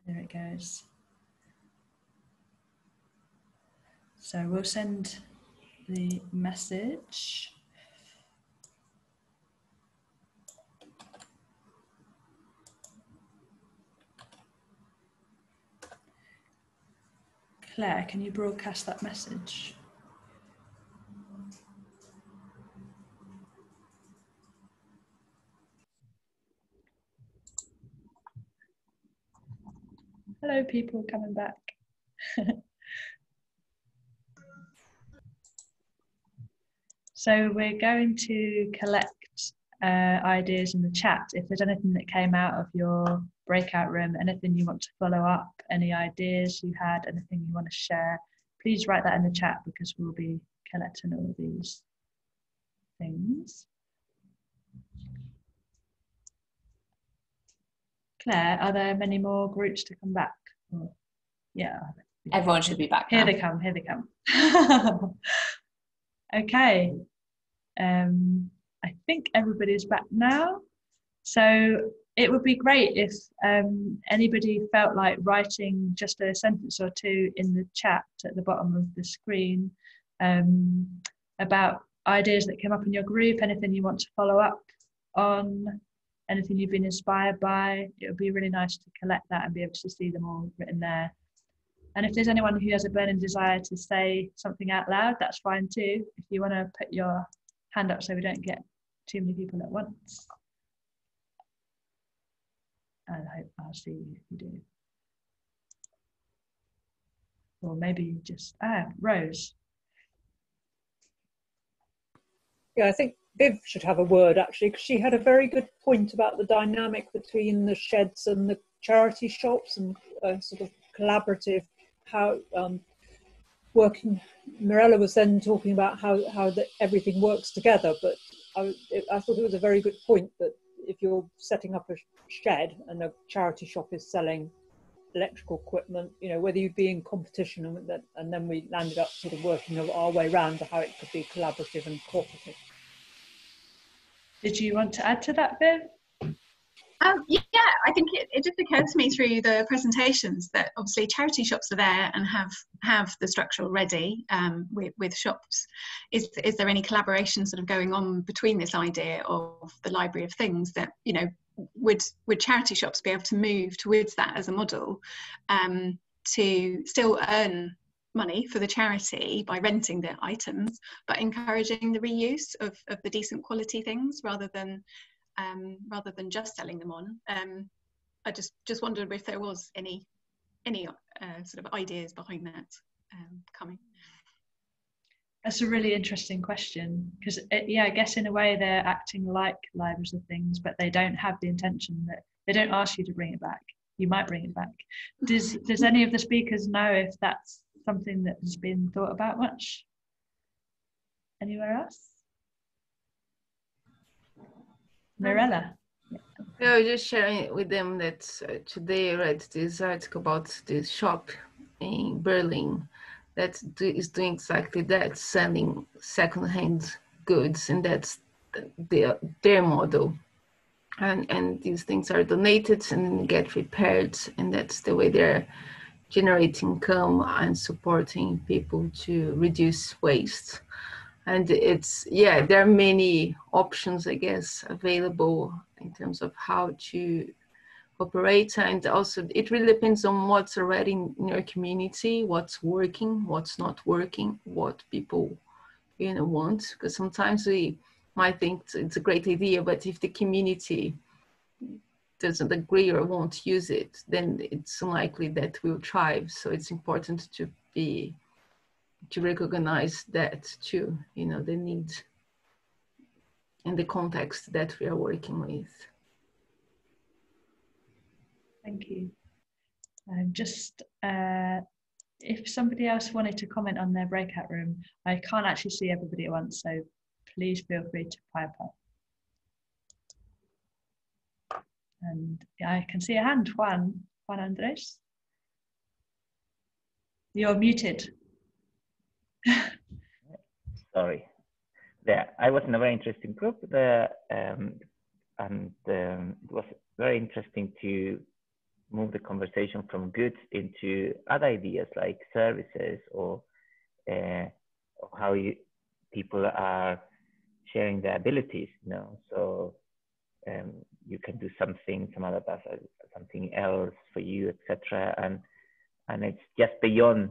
Speaker 1: There it goes. So we'll send the message. Claire, can you broadcast that message? Hello, people coming back. So we're going to collect ideas in the chat. If there's anything that came out of your breakout room, anything you want to follow up, any ideas you had, anything you want to share, please write that in the chat, because we'll be collecting all these things. Claire, are there many more groups to come back? Or, yeah.
Speaker 5: Everyone should be back
Speaker 1: Here
Speaker 5: now.
Speaker 1: they come, here they come. Okay. I think everybody's back now. So it would be great if anybody felt like writing just a sentence or two in the chat at the bottom of the screen about ideas that came up in your group, anything you want to follow up on, anything you've been inspired by. It would be really nice to collect that and be able to see them all written there. And if there's anyone who has a burning desire to say something out loud, that's fine too. If you want to put your hand up so we don't get too many people at once. I hope I'll see you if you do. Or maybe just, Rose.
Speaker 6: Yeah, I think Viv should have a word actually, because she had a very good point about the dynamic between the sheds and the charity shops, and sort of collaborative, how working. Mirella was then talking about how everything works together, but I thought it was a very good point that if you're setting up a shed and a charity shop is selling electrical equipment, you know, whether you'd be in competition, and then we landed up sort of working our way around to how it could be collaborative and cooperative.
Speaker 1: Did you want to add to that, Viv?
Speaker 7: Yeah, I think it just occurred to me through the presentations that obviously charity shops are there and have the structure already with shops. Is there any collaboration sort of going on between this idea of the library of things that, you know, would charity shops be able to move towards that as a model to still earn money for the charity by renting their items, but encouraging the reuse of the decent quality things rather than just selling them on. I just wondered if there was any sort of ideas behind that coming.
Speaker 1: That's a really interesting question, because yeah, I guess in a way they're acting like libraries of things, but they don't have the intention that they don't ask you to bring it back. You might bring it back. Does any of the speakers know if that's something that has been thought about much anywhere else? Mirella.
Speaker 3: Yeah, I was just sharing with them that today I read this article about this shop in Berlin that is doing exactly that, selling second-hand goods, and that's their model. And these things are donated and get repaired, and that's the way they're generating income and supporting people to reduce waste. And it's, yeah, there are many options, I guess, available in terms of how to operate. And also it really depends on what's already in your community, what's working, what's not working, what people, you know, want. Because sometimes we might think it's a great idea, but if the community doesn't agree or won't use it, then it's unlikely that we'll thrive. So it's important to recognize that too, you know, the need and the context that we are working with.
Speaker 1: Thank you. Just if somebody else wanted to comment on their breakout room, I can't actually see everybody at once, so please feel free to pipe up. And yeah, I can see a hand, Juan Andres. You're muted.
Speaker 8: Sorry. I was in a very interesting group there, and it was very interesting to move the conversation from goods into other ideas like services or how people are sharing their abilities, you know. So you can do something, some other does something else for you, etc. And it's just beyond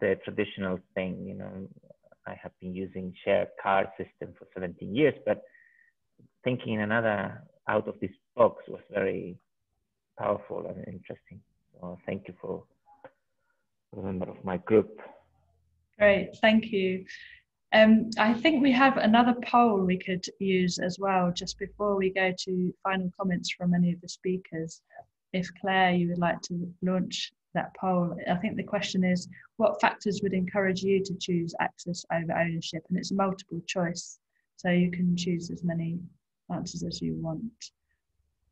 Speaker 8: the traditional thing, you know. I have been using shared car system for 17 years, but thinking another out of this box was very powerful and interesting. So thank you for the member of my group.
Speaker 1: Great, thank you. I think we have another poll we could use as well, just before we go to final comments from any of the speakers. If Claire, you would like to launch that poll. I think the question is, what factors would encourage you to choose access over ownership? And it's a multiple choice, so you can choose as many answers as you want.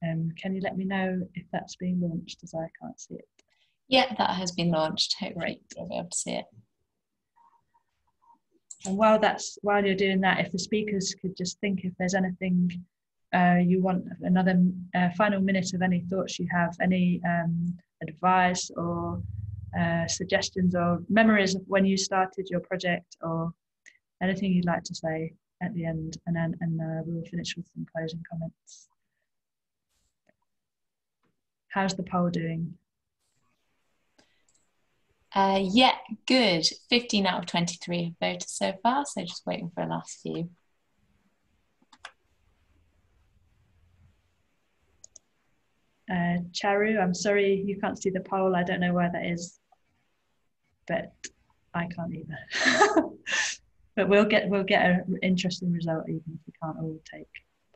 Speaker 1: Can you let me know if that's being launched, as I can't see it?
Speaker 5: Yeah, that has been launched. Hopefully you'll be able to see it.
Speaker 1: And while you're doing that, if the speakers could just think if there's anything you want, another final minute of any thoughts you have, any advice or suggestions or memories of when you started your project, or anything you'd like to say at the end, and then we'll finish with some closing comments. How's the poll doing?
Speaker 5: Yeah, good. 15 out of 23 have voted so far, so just waiting for the last few.
Speaker 1: Charu, I'm sorry you can't see the poll. I don't know where that is, but I can't either. But we'll get an interesting result even if we can't all take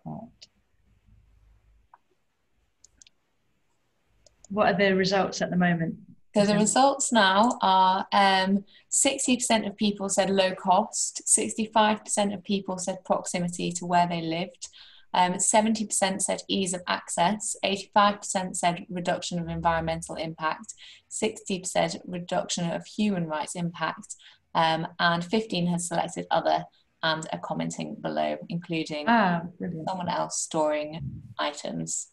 Speaker 1: part. What are the results at the moment?
Speaker 5: So the results now are 60% of people said low cost, 65% of people said proximity to where they lived, 70% said ease of access, 85% said reduction of environmental impact, 60% reduction of human rights impact, and 15 has selected other and are commenting below, including someone else storing items.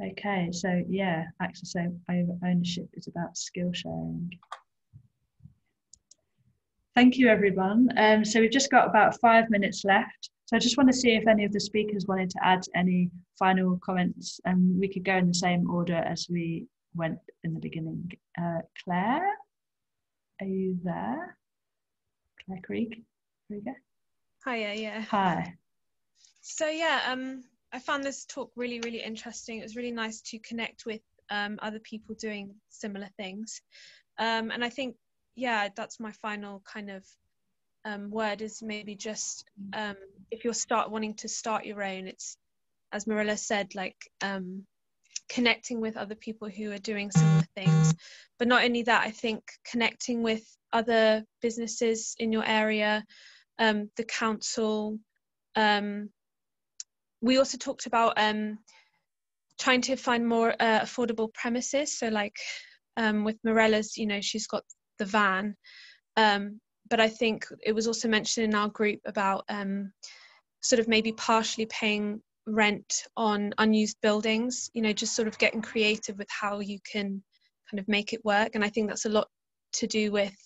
Speaker 1: Okay, so yeah, access over ownership is about skill sharing. Thank you, everyone. So we've just got about 5 minutes left. So I just want to see if any of the speakers wanted to add any final comments, and we could go in the same order as we went in the beginning. Claire, are you there? Claire Krieger?
Speaker 2: Hiya, yeah.
Speaker 1: Hi.
Speaker 2: So yeah, I found this talk really, really interesting. It was really nice to connect with other people doing similar things. And I think, yeah, that's my final kind of word, is maybe just if you're wanting to start your own, it's, as Marilla said, like connecting with other people who are doing similar things. But not only that, I think connecting with other businesses in your area, the council. We also talked about trying to find more affordable premises. So like with Morella's, you know, she's got the van. But I think it was also mentioned in our group about sort of maybe partially paying rent on unused buildings, you know, just sort of getting creative with how you can kind of make it work. And I think that's a lot to do with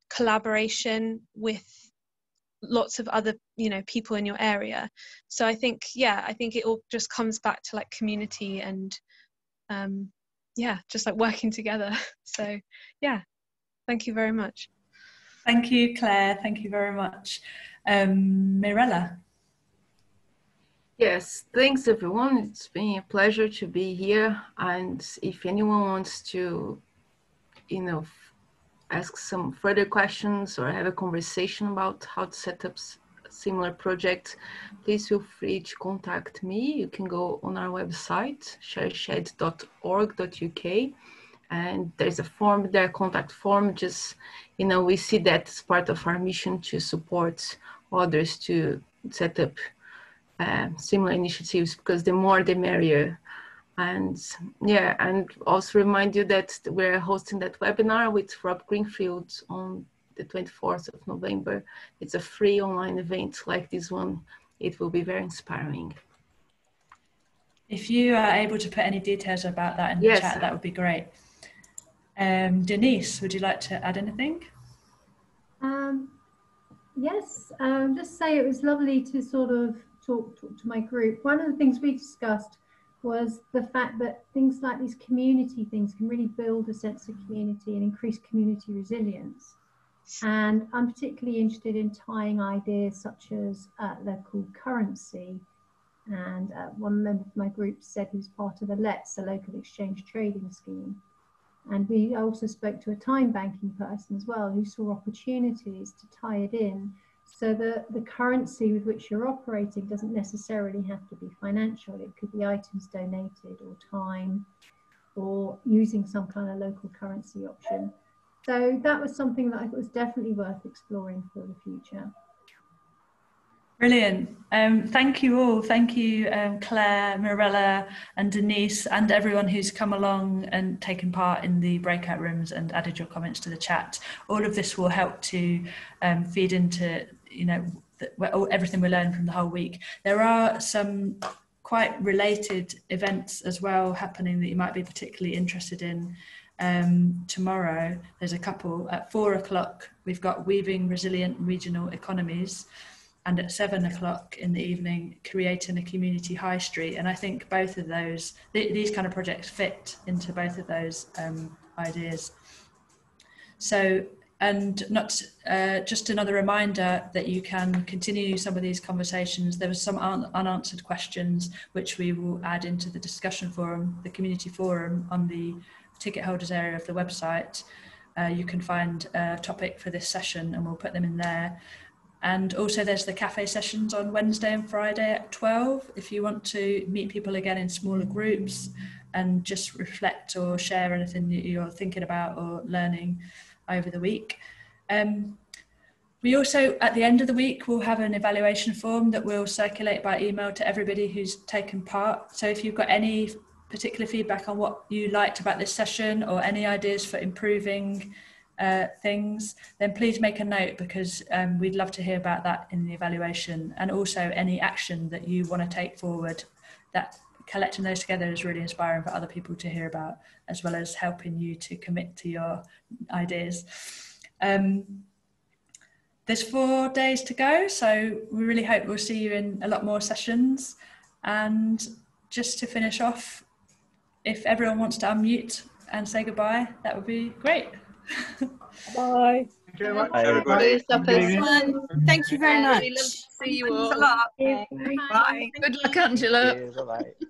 Speaker 2: collaboration with lots of other, you know, people in your area. So I think, yeah, I think it all just comes back to like community and yeah, just like working together. So yeah, thank you very much.
Speaker 1: Thank you, Claire. Thank you very much. Mirella.
Speaker 3: Yes, thanks everyone. It's been a pleasure to be here. And if anyone wants to, you know, ask some further questions or have a conversation about how to set up similar project, please feel free to contact me. You can go on our website, shareshed.org.uk, and there's a form there, contact form. Just, you know, we see that as part of our mission to support others to set up similar initiatives, because the more the merrier. And yeah, and also remind you that we're hosting that webinar with Rob Greenfield on the 24th of November. It's a free online event like this one. It will be very inspiring.
Speaker 1: If you are able to put any details about that in the chat, that would be great. Denise, would you like to add anything?
Speaker 4: Yes, just say it was lovely to sort of talk to my group. One of the things we discussed was the fact that things like these community things can really build a sense of community and increase community resilience. And I'm particularly interested in tying ideas such as local currency. And one member of my group said he was part of a LETS, a local exchange trading scheme. And we also spoke to a time banking person as well, who saw opportunities to tie it in, so that the currency with which you're operating doesn't necessarily have to be financial. It could be items donated or time, or using some kind of local currency option. So that was something that I thought was definitely worth exploring for the future.
Speaker 1: Brilliant. Thank you all. Thank you, Claire, Mirella and Denise, and everyone who's come along and taken part in the breakout rooms and added your comments to the chat. All of this will help to feed into, you know, everything we learned from the whole week. There are some quite related events as well happening that you might be particularly interested in. Tomorrow, there's a couple. At 4 o'clock, we've got Weaving Resilient Regional Economies, and at 7 o'clock in the evening, Creating a Community High Street. And I think both of those, these kind of projects fit into both of those ideas. So, and not just another reminder that you can continue some of these conversations. There were some unanswered questions which we will add into the discussion forum, the community forum, on the ticket holders area of the website. You can find a topic for this session and we'll put them in there. And also there's the cafe sessions on Wednesday and Friday at 12, if you want to meet people again in smaller groups and just reflect or share anything that you're thinking about or learning over the week. We also, at the end of the week, will have an evaluation form that we'll circulate by email to everybody who's taken part. So if you've got any particular feedback on what you liked about this session or any ideas for improving things, then please make a note, because we'd love to hear about that in the evaluation, and also any action that you want to take forward. That collecting those together is really inspiring for other people to hear about, as well as helping you to commit to your ideas. There's 4 days to go, so we really hope we'll see you in a lot more sessions. And just to finish off, if everyone wants to unmute and say goodbye, that would be great.
Speaker 6: Bye.
Speaker 9: Thank you very much,
Speaker 8: Bye.
Speaker 9: everybody.
Speaker 10: Thank you very much.
Speaker 7: Really love to see you all.
Speaker 10: Thanks a lot.
Speaker 7: Bye.
Speaker 10: Bye. Good luck, Angela.
Speaker 8: Bye-bye.